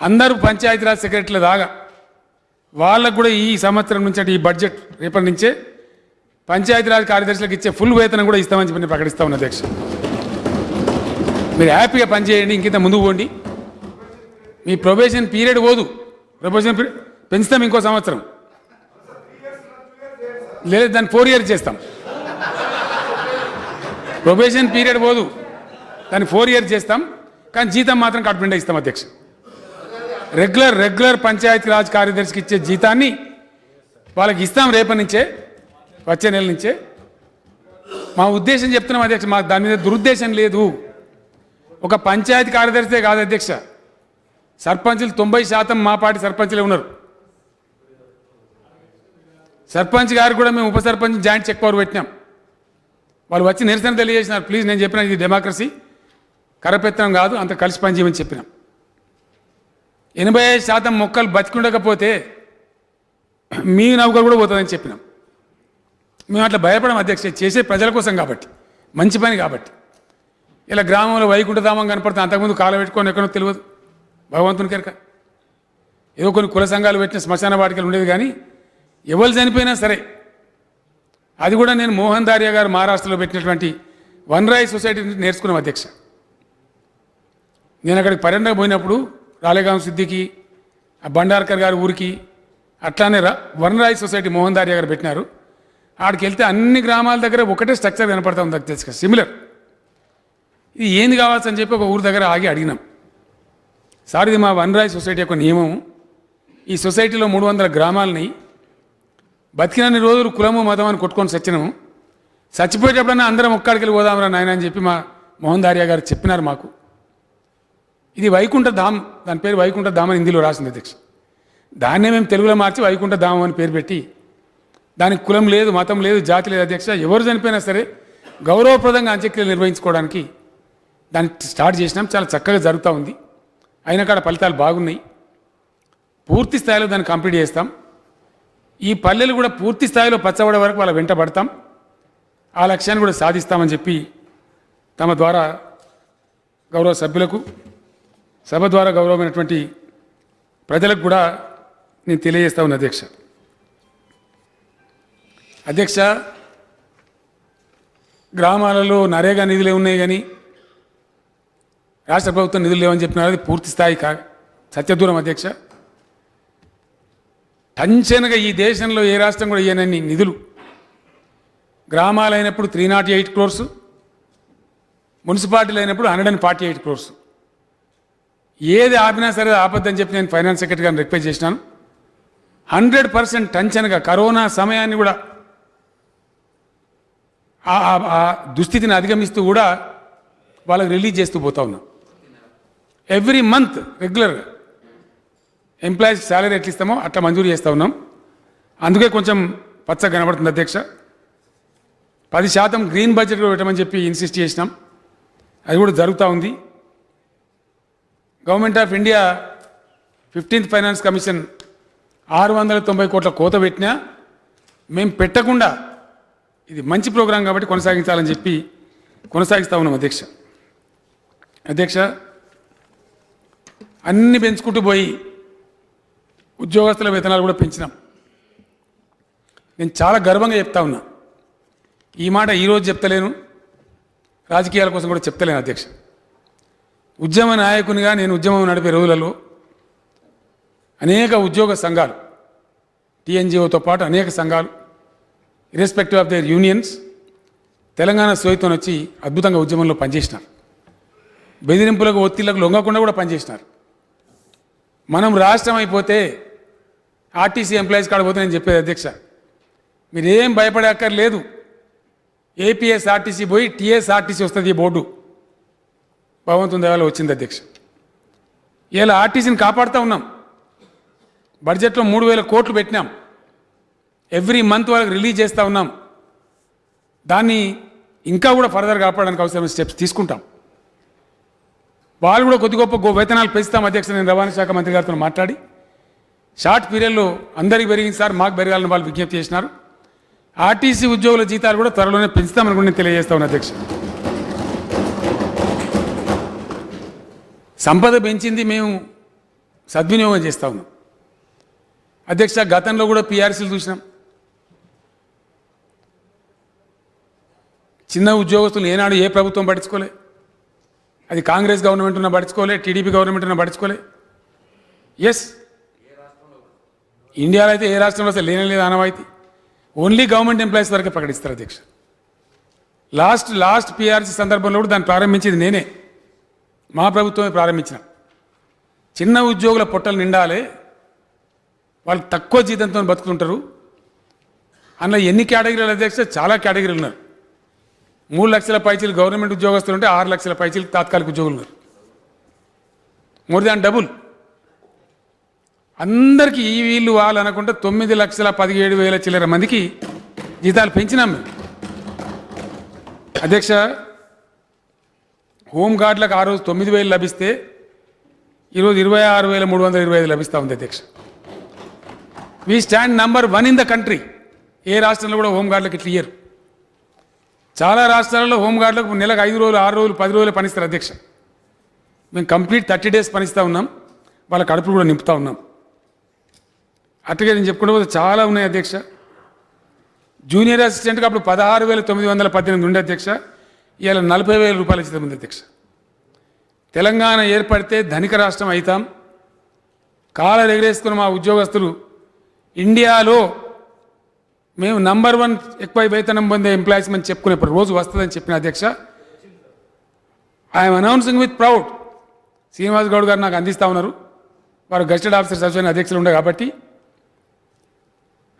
అందరూ పంచాయతీరాజ్ సెక్రటరీల దాకా వాళ్ళకు కూడా ఈ సంవత్సరం నుంచి అంటే ఈ బడ్జెట్ రేపటి నుంచే పంచాయతీరాజ్ కార్యదర్శులకు ఇచ్చే ఫుల్ వేతనం కూడా ఇస్తామని చెప్పి ప్రకటిస్తా ఉన్నా అధ్యక్ష. మీరు హ్యాపీగా పనిచేయండి, ఇంకింత ముందుకు పోండి. మీ ప్రొబేషన్ పీరియడ్ పోదు, ప్రొబేషన్ పీరియడ్ పెంచుతాం ఇంకో సంవత్సరం, లేదు దాన్ని 4 years చేస్తాం. ప్రొబేషన్ పీరియడ్ పోదు, దాన్ని 4 years చేస్తాం. కానీ జీతం మాత్రం కట్టుబడి ఇస్తాం అధ్యక్ష. రెగ్యులర్ పంచాయతీరాజ్ కార్యదర్శికి ఇచ్చే జీతాన్ని వాళ్ళకి ఇస్తాం రేపటి నుంచే, వచ్చే నెల నుంచే. మా ఉద్దేశం చెప్తున్నాం అధ్యక్ష, మాకు దాని మీద దురుద్దేశం లేదు. ఒక పంచాయతీ కార్యదర్శే కాదు అధ్యక్ష, సర్పంచులు 90% మా పార్టీ సర్పంచులే ఉన్నారు. సర్పంచ్ గారు కూడా మేము ఉప సర్పంచ్ జాయింట్ చెక్ పవర్ పెట్టినాం. వాళ్ళు వచ్చి నిరసన తెలియజేసినారు. ప్లీజ్ నేను చెప్పిన ఇది డెమోక్రసీ, కరపెత్తనం కాదు, అంత కలిసి పనిచేయమని చెప్పినాం. 85% మొక్కలు బతికుండకపోతే మీ నౌకలు కూడా పోతుందని చెప్పినాం. మేము అట్లా భయపడం అధ్యక్ష, చేసే ప్రజల కోసం కాబట్టి, మంచి పని కాబట్టి. ఇలా గ్రామంలో వైకుంఠధామం కనపడుతుంది, అంతకుముందు కాల పెట్టుకొని ఎక్కడో తెలియదు భగవంతుని కెరక. ఏదో కొన్ని కుల సంఘాలు పెట్టిన శ్మశాన వాటికలు ఉండేది, కానీ ఎవరు చనిపోయినా సరే అది కూడా నేను మోహన్ దారియా గారు మహారాష్ట్రలో పెట్టినటువంటి వన్ రాయ్ సొసైటీ నుంచి నేర్చుకున్నాం అధ్యక్ష. నేను అక్కడికి పర్యటన పోయినప్పుడు రాలేగాం సిద్దికి, బండార్కర్ గారి ఊరికి, అట్లానే వన్ రాయ్ సొసైటీ మోహన్ దారియా గారు పెట్టినారు. ఆడికి వెళ్తే అన్ని గ్రామాల దగ్గర ఒకటే స్ట్రక్చర్ కనపడతా ఉంది అధ్యక్ష, సిమిలర్. ఇది ఏంది కావాల్సని చెప్పి ఒక ఊరి దగ్గర ఆగి అడిగినాం. సార్ ఇది మా వన్ రాయ్ సొసైటీ యొక్క నియమం, ఈ సొసైటీలో 300 గ్రామాలని బతికినన్ని రోజులు కులము మతం అని కొట్టుకొని సచ్చినాము, చచ్చిపోయేటప్పుడన్నా అందరం ఒక్కడికి వెళ్ళి పోదాంరా నాయన అని చెప్పి మా మోహన్ దారియా గారు చెప్పినారు మాకు. ఇది వైకుంఠ ధామ్, దాని పేరు వైకుంఠ ధామ్ అని హిందీలో రాసింది అధ్యక్ష. దాన్నే మేము తెలుగులో మార్చి వైకుంఠ ధామం అని పేరు పెట్టి, దానికి కులం లేదు, మతం లేదు, జాతి లేదు అధ్యక్ష. ఎవరు చనిపోయినా సరే గౌరవప్రదంగా అంత్యక్రియలు నిర్వహించుకోవడానికి దాన్ని స్టార్ట్ చేసినాం. చాలా చక్కగా జరుగుతూ ఉంది, అయినా కాడ ఫలితాలు బాగున్నాయి. పూర్తి స్థాయిలో దాన్ని కంప్లీట్ చేస్తాం. ఈ పల్లెలు కూడా పూర్తి స్థాయిలో పచ్చబడే వరకు వాళ్ళ వెంట పడతాం, ఆ లక్ష్యాన్ని కూడా సాధిస్తామని చెప్పి తమ ద్వారా గౌరవ సభ్యులకు, సభ ద్వారా గౌరవమైనటువంటి ప్రజలకు కూడా నేను తెలియజేస్తా ఉన్నా అధ్యక్ష. అధ్యక్ష, గ్రామాలలో నరేగా నిధులే ఉన్నాయి కానీ రాష్ట్ర ప్రభుత్వం నిధులు లేవని చెప్పినారు. అది పూర్తి స్థాయి సత్యదూరం అధ్యక్ష. టంచనగా ఈ దేశంలో ఏ రాష్ట్రం కూడా ఇయ్యనన్ని నిధులు గ్రామాలైనప్పుడు 308 crores, మున్సిపాలిటీలు అయినప్పుడు 148 crores. ఏది ఆపినా సరే ఆపద్దని చెప్పి నేను ఫైనాన్స్ సెక్రటరీ గారిని రిక్వెస్ట్ చేసినాను. 100% టంచనగా కరోనా సమయాన్ని కూడా ఆ దుస్థితిని అధిగమిస్తూ కూడా వాళ్ళకి రిలీజ్ చేస్తూ పోతా ఉన్నాం. ఎవ్రీ మంత్ రెగ్యులర్గా ఎంప్లాయీస్ శాలరీ ఎట్లా ఇస్తామో అట్లా మంజూరు చేస్తూ ఉన్నాం. అందుకే కొంచెం పచ్చగా కనబడుతుంది అధ్యక్ష. 10% గ్రీన్ బడ్జెట్ పెట్టమని చెప్పి ఇన్సిస్ట్ చేసినాం, అది కూడా జరుగుతూ ఉంది. Government of India 15th finance commission 690 కోట్ల కోత పెట్టినా మేము పెట్టకుండా ఇది మంచి ప్రోగ్రాం కాబట్టి కొనసాగించాలని చెప్పి కొనసాగిస్తూ ఉన్నాం అధ్యక్ష. అధ్యక్ష, అన్ని పెంచుకుంటూ పోయి ఉద్యోగస్తుల వేతనాలు కూడా పెంచినాం. నేను చాలా గర్వంగా చెప్తా ఉన్నా, ఈ మాట ఈరోజు చెప్తలేను, రాజకీయాల కోసం కూడా చెప్తలేను అధ్యక్ష. ఉద్యమ నాయకునిగా నేను ఉద్యమం నడిపే రోజులలో అనేక ఉద్యోగ సంఘాలు, టీఎన్జిఓతో పాటు అనేక సంఘాలు irrespective of their unions Telangana సోయితో వచ్చి అద్భుతంగా ఉద్యమంలో పనిచేసినారు. బెదిరింపులకు, ఒత్తిళ్లకు లొంగకుండా కూడా పనిచేసినారు. మనం రాష్ట్రం అయిపోతే ఆర్టీసీ ఎంప్లాయీస్ కాడపోతే నేను చెప్పేది అధ్యక్ష, మీరేం భయపడే అక్కర్లేదు. ఏపీఎస్ఆర్టీసీ పోయి టీఎస్ఆర్టీసీ వస్తుంది ఈ బోర్డు. భగవంతుని దయవల్ల వచ్చింది అధ్యక్ష. ఇలా ఆర్టీసీని కాపాడుతూ ఉన్నాం. బడ్జెట్లో 3000 కోట్లు పెట్టినాం. ఎవ్రీ మంత్ వాళ్ళకి రిలీజ్ చేస్తూ ఉన్నాం. దాన్ని ఇంకా కూడా ఫర్దర్ కాపాడడానికి అవసరమైన స్టెప్స్ తీసుకుంటాం. వాళ్ళు కూడా కొద్ది గొప్ప వేతనాలు పెంచుతాం అధ్యక్ష. నేను రవాణా శాఖ మంత్రి గారితో మాట్లాడి షార్ట్ పీరియడ్లో అందరికీ పెరిగింది సార్, మాకు పెరగాలని వాళ్ళు విజ్ఞప్తి చేసినారు. ఆర్టీసీ ఉద్యోగుల జీతాలు కూడా త్వరలోనే పెంచుతామని కూడా నేను తెలియజేస్తా ఉన్నాను అధ్యక్ష. సంపద పెంచింది మేము సద్వినియోగం చేస్తూ ఉన్నాం అధ్యక్ష. గతంలో కూడా పీఆర్సీలు చూసినాం. చిన్న ఉద్యోగస్తులు ఏనాడు ఏ ప్రభుత్వం పట్టించుకోలే. అది కాంగ్రెస్ గవర్నమెంట్ ఉన్నా పట్టించుకోలే, టీడీపీ గవర్నమెంట్ ఉన్నా పట్టించుకోలే. ఎస్, ఇండియాలో అయితే ఏ రాష్ట్రంలో అసలు లేనే లేదు ఆనవాయితీ. ఓన్లీ గవర్నమెంట్ ఎంప్లాయీస్ వరకే ప్రకటిస్తారు అధ్యక్ష. లాస్ట్ పీఆర్సీ సందర్భంలో కూడా దాన్ని ప్రారంభించేది నేనే, మా ప్రభుత్వమే ప్రారంభించిన. చిన్న ఉద్యోగుల పొట్టలు నిండాలి, వాళ్ళు తక్కువ జీతంతో బతుకుతుంటారు. అందులో ఎన్ని కేటగిరీలు అధ్యక్ష? చాలా కేటగిరీలు ఉన్నారు. 3 లక్షల పైచీలు గవర్నమెంట్ ఉద్యోగస్తులు ఉంటే 6 లక్షల పైచీలు తాత్కాలిక ఉద్యోగులు ఉన్నారు. More than double. అందరికీ ఈ వీళ్ళు వాళ్ళు అనుకుంటే 9,17,000 చిల్లర మందికి జీతాలు పెంచినాం మేము. అధ్యక్ష, హోంగార్డులకు ఆ రోజు 9,000 లభిస్తే ఈరోజు 26,325 లభిస్తూ ఉంది. అధ్యక్ష, we stand number 1 in the country. ఏ రాష్ట్రంలో కూడా హోంగార్డులకు ఇట్లా ఇయ్యరు. చాలా రాష్ట్రాలలో హోంగార్డులకు నెలకు 5 రోజులు 6 రోజులు 10 రోజులు పనిస్తారు. అధ్యక్ష, మేము కంప్లీట్ 30 డేస్ పనిస్తూ ఉన్నాం. వాళ్ళ కడుపులు కూడా నింపుతూ ఉన్నాం. అట్లాగే నేను చెప్పుకుంటూ పోతే చాలా ఉన్నాయి. అధ్యక్ష, జూనియర్ అసిస్టెంట్కి అప్పుడు 16,918 ఉండే. అధ్యక్ష, ఇవాళ 40,000 రూపాయలు ఇచ్చేది ఉంది. అధ్యక్ష, తెలంగాణ ఏర్పడితే ధనిక రాష్ట్రం అవుతాం, కాలర్ ఎగరేసుకున్న మా ఉద్యోగస్తులు ఇండియాలో మేము నంబర్ 1 ఎక్కువ వేతనం పొందే ఎంప్లాయీస్ అని చెప్పుకునేప్పుడు రోజు వస్తుందని చెప్పిన. అధ్యక్ష, I'm announcing with proud. Srinivas Goud గారు నాకు అందిస్తూ ఉన్నారు. వారు గెస్టెడ్ ఆఫీసర్స్ అసోసియేషన్ అధ్యక్షులు ఉండే కాబట్టి.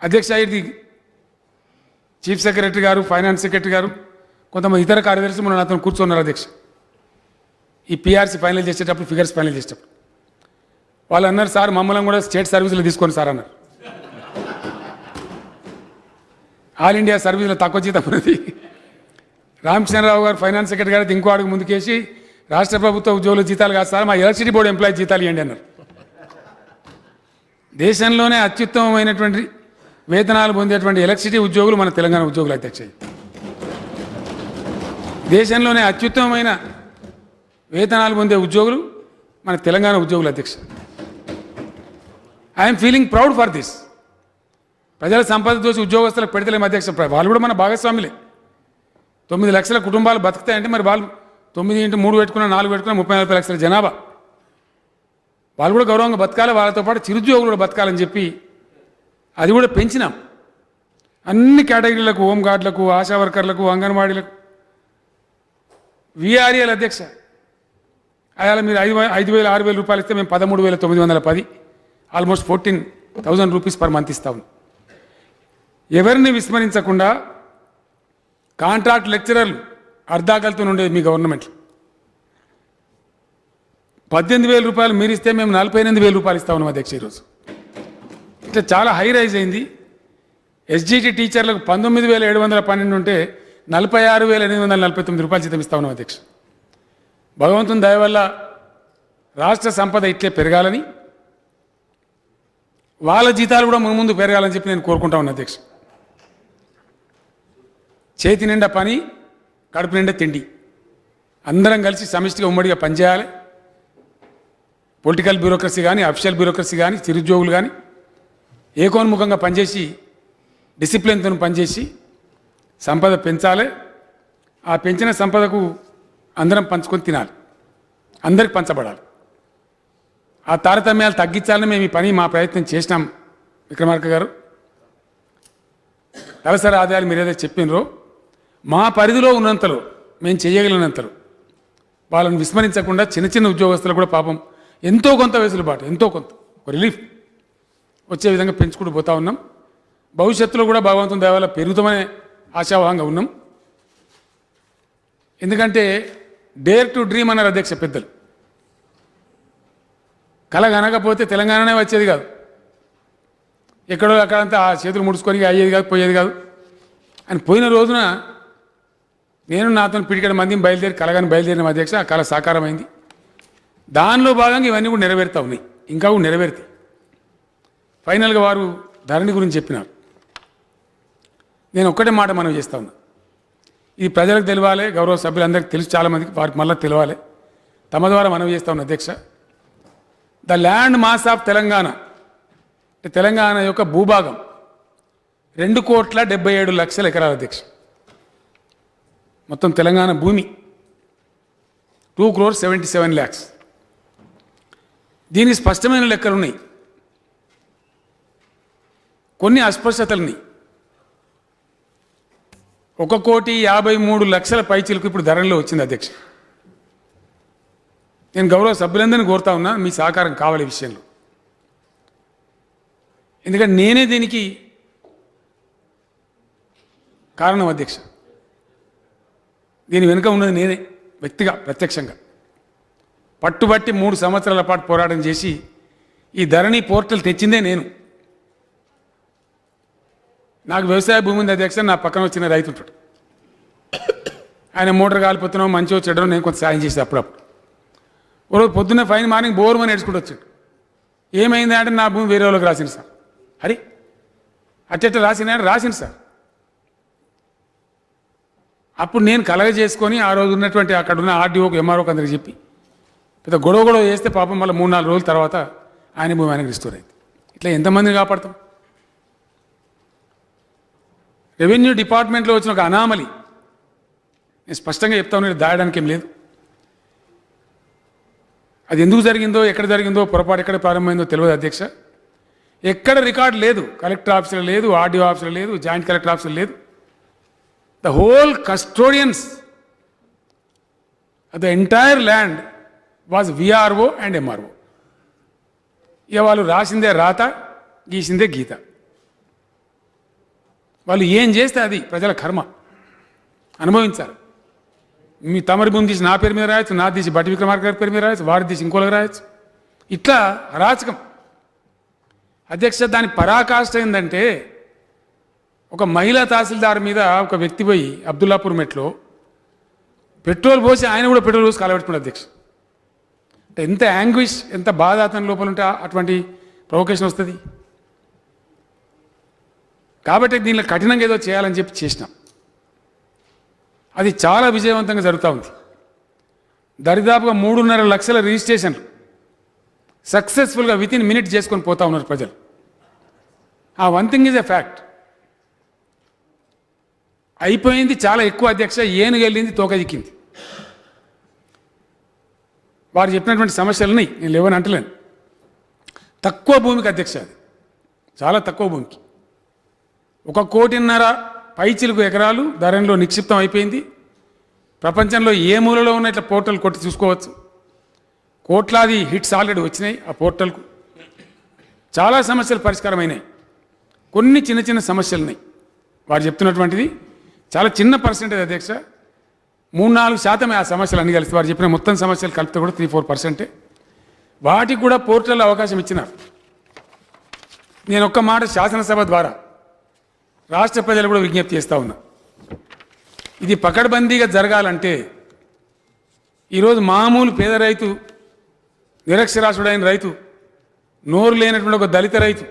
అధ్యక్ష, ఇది చీఫ్ సెక్రటరీ గారు, ఫైనాన్స్ సెక్రటరీ గారు, కొంతమంది ఇతర కార్యదర్శులు మన అతను కూర్చున్నారు. అధ్యక్ష, ఈ పిఆర్సీ ఫైనల్ చేసేటప్పుడు, ఫిగర్స్ ఫైనల్ చేసేటప్పుడు వాళ్ళు అన్నారు, సార్ మమ్మల్ని కూడా స్టేట్ సర్వీసులు తీసుకోండి సార్ అన్నారు. ఆల్ ఇండియా సర్వీసులో తక్కువ జీతం ఉన్నది. రామచంద్రరావు గారు ఫైనాన్స్ సెక్రటరీ గారు ఇంకో అడుగు ముందుకేసి రాష్ట్ర ప్రభుత్వ ఉద్యోగుల జీతాలు కాదు సార్, మా ఎలక్ట్రిసిటీ బోర్డు ఎంప్లాయీ జీతాలు ఇవ్వండి అన్నారు. దేశంలోనే అత్యుత్తమమైనటువంటి వేతనాలు పొందేటువంటి ఎలక్ట్రిసిటీ ఉద్యోగులు మన తెలంగాణ ఉద్యోగులు. అధ్యక్ష, దేశంలోనే అత్యుత్తమమైన వేతనాలు పొందే ఉద్యోగులు మన తెలంగాణ ఉద్యోగులు. అధ్యక్ష, I'm feeling proud for this. ప్రజల సంపద దోసి ఉద్యోగస్తులకు పెడతలేము. అధ్యక్ష, వాళ్ళు కూడా మన భాగస్వాములే. 9 లక్షల కుటుంబాలు బతుకుతాయంటే మరి వాళ్ళు 9 × 3 పెట్టుకున్న 4 పెట్టుకున్న 34 లక్షల జనాభా. వాళ్ళు కూడా గౌరవంగా బతకాలి, వాళ్ళతో పాటు చిరుద్యోగులు కూడా బతకాలని చెప్పి అది కూడా పెంచినాం. అన్ని కేటగిరీలకు, హోంగార్డులకు, ఆశా వర్కర్లకు, అంగన్వాడీలకు, విఆర్ఏల. అధ్యక్ష, అయాల మీరు 5,000 6,000 రూపాయలు ఇస్తే మేము 13,910, ఆల్మోస్ట్ 14,000 రూపీస్ పర్ మంత్ ఇస్తాము. ఎవరిని విస్మరించకుండా కాంట్రాక్ట్ లెక్చరర్లు అర్ధాకలతో ఉండేది మీ గవర్నమెంట్లో. 18,000 రూపాయలు మీరు ఇస్తే మేము 48,000 రూపాయలు ఇస్తా ఉన్నాం. అధ్యక్ష, ఈరోజు ఇట్లా చాలా హై రైజ్ అయింది. ఎస్జిటి టీచర్లకు 19,712 ఉంటే 46,849 రూపాయలు జీతం ఇస్తా ఉన్నాం. అధ్యక్ష, భగవంతుని దయ వల్ల రాష్ట్ర సంపద ఇట్లే పెరగాలని, వాళ్ళ జీతాలు కూడా ముందు పెరగాలని చెప్పి నేను కోరుకుంటా ఉన్నాను. అధ్యక్ష, చేతి నిండా పని, కడుపు నిండా తిండి, అందరం కలిసి సమిష్టిగా ఉమ్మడిగా పనిచేయాలి. పొలిటికల్ బ్యూరోక్రసీ కానీ, అఫీషియల్ బ్యూరోక్రసీ కానీ, చిరుద్యోగులు కానీ ఏకోన్ముఖంగా పనిచేసి డిసిప్లిన్తో పనిచేసి సంపద పెంచాలి. ఆ పెంచిన సంపదకు అందరం పంచుకొని తినాలి, అందరికి పంచబడాలి. ఆ తారతమ్యాలు తగ్గించాలని మేము ఈ పని మా ప్రయత్నం చేసినాం. విక్రమార్క గారు, తలసరి ఆదాయాలు మీరు ఏదైతే చెప్పినరో మా పరిధిలో ఉన్నంతలో మేము చేయగలిగినంతలో వాళ్ళని విస్మరించకుండా చిన్న చిన్న ఉద్యోగస్తులు కూడా పాపం ఎంతో కొంత వెసులుబాటు, ఎంతో కొంత రిలీఫ్ వచ్చే విధంగా పెంచుకుంటూ పోతా ఉన్నాం. భవిష్యత్తులో కూడా భగవంతుని దయ వల్ల పెరుగుతామనే ఆశావాహంగా ఉన్నాం. ఎందుకంటే డేర్ టు డ్రీమ్ అన్నారు. అధ్యక్ష, పెద్దలు కల కనకపోతే తెలంగాణనే వచ్చేది కాదు. ఎక్కడో అక్కడంతా ఆ చేతులు ముడుచుకొని అయ్యేది కాదు, పోయేది కాదు అని పోయిన రోజున నేను నాతో పిడికడ మందిని కలగాని బయలుదేరిన. అధ్యక్ష, ఆ కళ సాకారమైంది. దానిలో భాగంగా ఇవన్నీ కూడా నెరవేరుతూ ఉన్నాయి, ఇంకా కూడా నెరవేరుతాయి. ఫైనల్గా వారు ధరణి గురించి చెప్పినారు. నేను ఒక్కటే మాట మనం చేస్తా ఉన్నా, ఇది ప్రజలకు తెలియాలి, గౌరవ సభ్యులందరికీ తెలుసు, చాలామందికి వారికి మళ్ళీ తెలియాలి. తమ ద్వారా మనం చేస్తా ఉన్నా. అధ్యక్ష, the land mass of Telangana, Telangana యొక్క భూభాగం 2,77,00,000 ఎకరాల. అధ్యక్ష, మొత్తం తెలంగాణ భూమి 2,77,00,000. దీనికి స్పష్టమైన లెక్కలు ఉన్నాయి, కొన్ని అస్పష్టతలున్నాయి. 1,53,00,000 పైచీలకు ఇప్పుడు ధరలో వచ్చింది. అధ్యక్ష, నేను గౌరవ సభ్యులందరినీ కోరుతా ఉన్నా, మీ సహకారం కావాలి ఈ విషయంలో. ఎందుకంటే నేనే దీనికి కారణం. అధ్యక్ష, దీని వెనుక ఉన్నది నేనే వ్యక్తిగా ప్రత్యక్షంగా పట్టుబట్టి 3 సంవత్సరాల పాటు పోరాటం చేసి ఈ ధరణి పోర్టల్ తెచ్చిందే నేను. నాకు వ్యవసాయ భూమి ఉంది అధ్యక్ష. నా పక్కన వచ్చిన రైతు ఉంటాడు, ఆయన మోటార్ కాలిపోతున్నావు మంచిగా చెడ్డో నేను కొంత సాయం చేసి అప్పుడప్పుడు. ఒకరోజు పొద్దున్నే ఫైన్ మార్నింగ్ బోర్మని నేర్చుకుంటూ వచ్చాడు. ఏమైంది అంటే నా భూమి వేరే వాళ్ళకి రాసింది సార్. అరే అట్టెట్ట రాసింది సార్. అప్పుడు నేను కలగ చేసుకొని ఆ రోజు ఉన్నటువంటి అక్కడ ఉన్న ఆర్డీఓకి ఎంఆర్ఓకి అందరికి చెప్పి పెద్ద గొడవ చేస్తే పాపం మళ్ళీ 3-4 రోజుల తర్వాత ఆయన భూమి ఆయనకి రిస్టోర్ అయింది. ఇట్లా ఎంతమందిని కాపాడతాం? రెవెన్యూ డిపార్ట్మెంట్లో వచ్చిన ఒక అనామలి నేను స్పష్టంగా చెప్తా ఉన్నాను, దాయడానికి ఏం లేదు. అది ఎందుకు జరిగిందో ఎక్కడ జరిగిందో పొరపాటు ఎక్కడ ప్రారంభమైందో తెలియదు అధ్యక్ష. ఎక్కడ రికార్డు లేదు, కలెక్టర్ ఆఫీసులో లేదు, ఆర్డీఓ ఆఫీసులో లేదు, జాయింట్ కలెక్టర్ ఆఫీసులో లేదు. The whole custodians the entire land was VRO and MRO. ఇక వాళ్ళు రాసిందే రాత, గీసిందే గీత. వాళ్ళు ఏం చేస్తే అది ప్రజల కర్మ అనుభవించాలి. మీ తమరి భూమి తీసి నా పేరు మీద రాయొచ్చు, నా తీసి బట్టి విక్రమార్క గారి పేరు మీద రాయొచ్చు, వారి తీసి ఇంకోళ్ళకి రాయొచ్చు. ఇట్లా అరాచకం అధ్యక్ష. దాని పరాకాష్ట ఏంటంటే ఒక మహిళా తహసీల్దార్ మీద ఒక వ్యక్తి పోయి అబ్దుల్లాపూర్ మెట్లో పెట్రోల్ పోసి ఆయన కూడా పెట్రోల్ పోసి కాలబెట్టుకున్నాడు అధ్యక్ష. ఎంత యాంగ్విష్, ఎంత బాధ అతని లోపల ఉంటే అటువంటి ప్రొవొకేషన్ వస్తుంది. కాబట్టి దీనిలో కఠినంగా ఏదో చేయాలని చెప్పి చేసినాం. అది చాలా విజయవంతంగా జరుగుతూ ఉంది. దరిదాపుగా 3.5 లక్షల రిజిస్ట్రేషన్లు సక్సెస్ఫుల్గా వితిన్ మినిట్ చేసుకొని పోతా ఉన్నారు ప్రజలు. ఆ one thing is a fact. అయిపోయింది చాలా ఎక్కువ అధ్యక్ష. ఏనుగు వెళ్ళింది తోక దిక్కింది. వారు చెప్పినటువంటి సమస్యలని నేను లేవని అంటలేను. తక్కువ భూమికి అధ్యక్ష, అది చాలా తక్కువ భూమికి 1.5 కోటి పైచిలుకు ఎకరాలు ధరణిలో నిక్షిప్తం అయిపోయింది. ప్రపంచంలో ఏ మూలలో ఉన్న ఇట్లా పోర్టల్ కొట్టి చూసుకోవచ్చు. కోట్లాది హిట్స్ ఆల్రెడీ వచ్చినాయి ఆ పోర్టల్కు. చాలా సమస్యలు పరిష్కారమైనాయి. కొన్ని చిన్న చిన్న సమస్యలు ఉన్నాయి. వారు చెప్తున్నటువంటిది చాలా చిన్న పర్సెంటేజ్ అధ్యక్ష. 3-4% ఆ సమస్యలు అన్ని కలిసి వారు చెప్పిన మొత్తం సమస్యలు కలిపితే కూడా 3-4%. వాటికి కూడా పోర్టల్లో అవకాశం ఇచ్చినారు. నేను ఒక్క మాట శాసనసభ ద్వారా రాష్ట్ర ప్రజలు కూడా విజ్ఞప్తి చేస్తూ ఉన్నా. ఇది పకడ్బందీగా జరగాలంటే ఈరోజు మామూలు పేద రైతు, నిరక్షరాస్యుడైన రైతు, నోరు లేనటువంటి ఒక దళిత రైతు,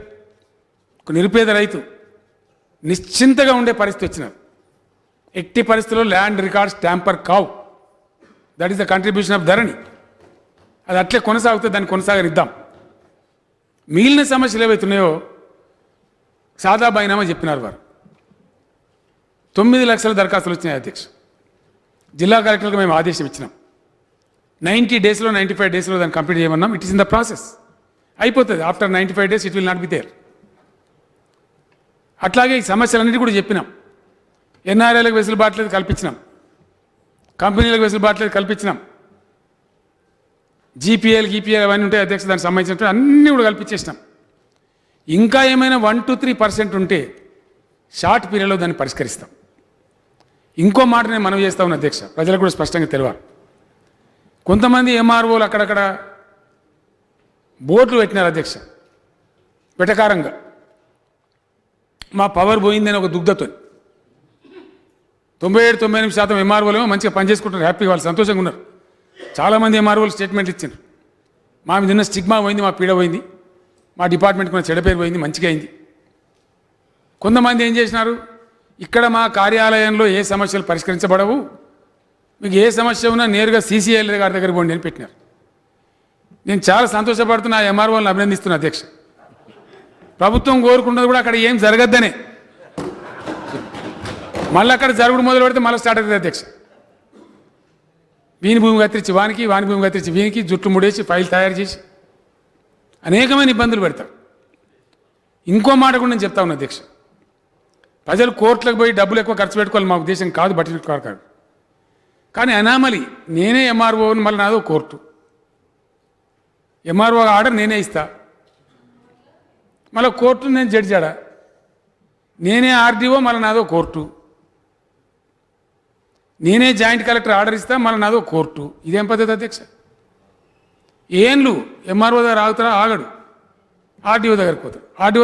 ఒక నిరుపేద రైతు నిశ్చింతగా ఉండే పరిస్థితి వచ్చినారు. ఎట్టి పరిస్థితుల్లో ల్యాండ్ రికార్డ్స్ ట్యాంపర్ కావు. That is the contribution of Dharani. అది అట్లే కొనసాగుతుంది, దాన్ని కొనసాగనిద్దాం. మిగిలిన సమస్యలు ఏవైతున్నాయో సాదా బైనామా చెప్పినారు వారు. 9 లక్షల దరఖాస్తులు వచ్చినాయి అధ్యక్ష. జిల్లా కలెక్టర్లకు మేము ఆదేశం ఇచ్చినాం. 90 డేస్లో 95 డేస్లో దాన్ని కంప్లీట్ చేయమన్నాం. It is in the process. అయిపోతుంది. After 95 days it will not be there. అట్లాగే ఈ సమస్యలన్నిటి కూడా చెప్పినాం. ఎన్ఆర్ఐలకు వెసులుబాట్లేదు కల్పించినాం, కంపెనీలకు వెసులుబాట్లేదు కల్పించినాం, జీపీఎల్ గీపీఎల్ అవన్నీ ఉంటాయి అధ్యక్ష, దానికి సంబంధించినట్టు అన్నీ కూడా కల్పించేసినాం. ఇంకా ఏమైనా 1-3% ఉంటే షార్ట్ పీరియడ్లో దాన్ని పరిష్కరిస్తాం. ఇంకో మాట నేను మనవి చేస్తా ఉన్నా అధ్యక్ష, ప్రజలకు కూడా స్పష్టంగా తెలియాలి. కొంతమంది ఎంఆర్ఓలు అక్కడక్కడ బోర్డులు పెట్టినారు అధ్యక్ష, వెటకారంగా. మా పవర్ పోయిందని ఒక దుగ్ధతో 97-98% ఎంఆర్ఓలు ఏమో మంచిగా పనిచేసుకుంటారు, హ్యాపీగా వాళ్ళు సంతోషంగా ఉన్నారు. చాలామంది ఎంఆర్ఓలు స్టేట్మెంట్ ఇచ్చారు. మా మీద ఉన్న స్టిగ్మా పోయింది, మా పీడ పోయింది, మా డిపార్ట్మెంట్కి ఉన్న చెడ్డ పేరు పోయింది, మంచిగా అయింది. కొంతమంది ఏం చేసినారు, ఇక్కడ మా కార్యాలయంలో ఏ సమస్యలు పరిష్కరించబడవు, మీకు ఏ సమస్య ఉన్నా నేరుగా సీసీఎల్ గారి దగ్గర పోండి అని పెట్టినారు. నేను చాలా సంతోషపడుతున్నా, ఎంఆర్ఓలను అభినందిస్తున్నా అధ్యక్ష. ప్రభుత్వం కోరుకున్నది కూడా అక్కడ ఏం జరగద్దనే, మళ్ళీ అక్కడ జరుగుడు మొదలు పెడితే మళ్ళీ స్టార్ట్ అవుతుంది అధ్యక్ష. వీని భూమి కత్తిరించి వానికి, వాని భూమి కత్తిరించి వీనికి, జుట్లు ముడేసి ఫైల్ తయారు చేసి అనేకమైన ఇబ్బందులు పెడతారు. ఇంకో మాట కూడా నేను చెప్తా ఉన్నా అధ్యక్ష, ప్రజలు కోర్టులకు పోయి డబ్బులు ఎక్కువ ఖర్చు పెట్టుకోవాలి, మా ఉద్దేశం కాదు, బట్టి కాదు. కానీ అనామలి నేనే ఎంఆర్ఓని, మళ్ళీ నాదో కోర్టు. ఎంఆర్ఓ ఆర్డర్ నేనే ఇస్తా, మళ్ళీ కోర్టు నేను జడ్జాడా, నేనే ఆర్డీఓ, మళ్ళీ నాదో కోర్టు. నేనే జాయింట్ కలెక్టర్ ఆర్డర్ ఇస్తా, మళ్ళీ నాదో కోర్టు. ఇదేం పద్ధతి అధ్యక్ష? ఏండ్లు ఎంఆర్ఓ దగ్గర ఆగుతారా? ఆగడు. ఆర్డీఓ దగ్గరికి పోతాడు. ఆర్డీఓ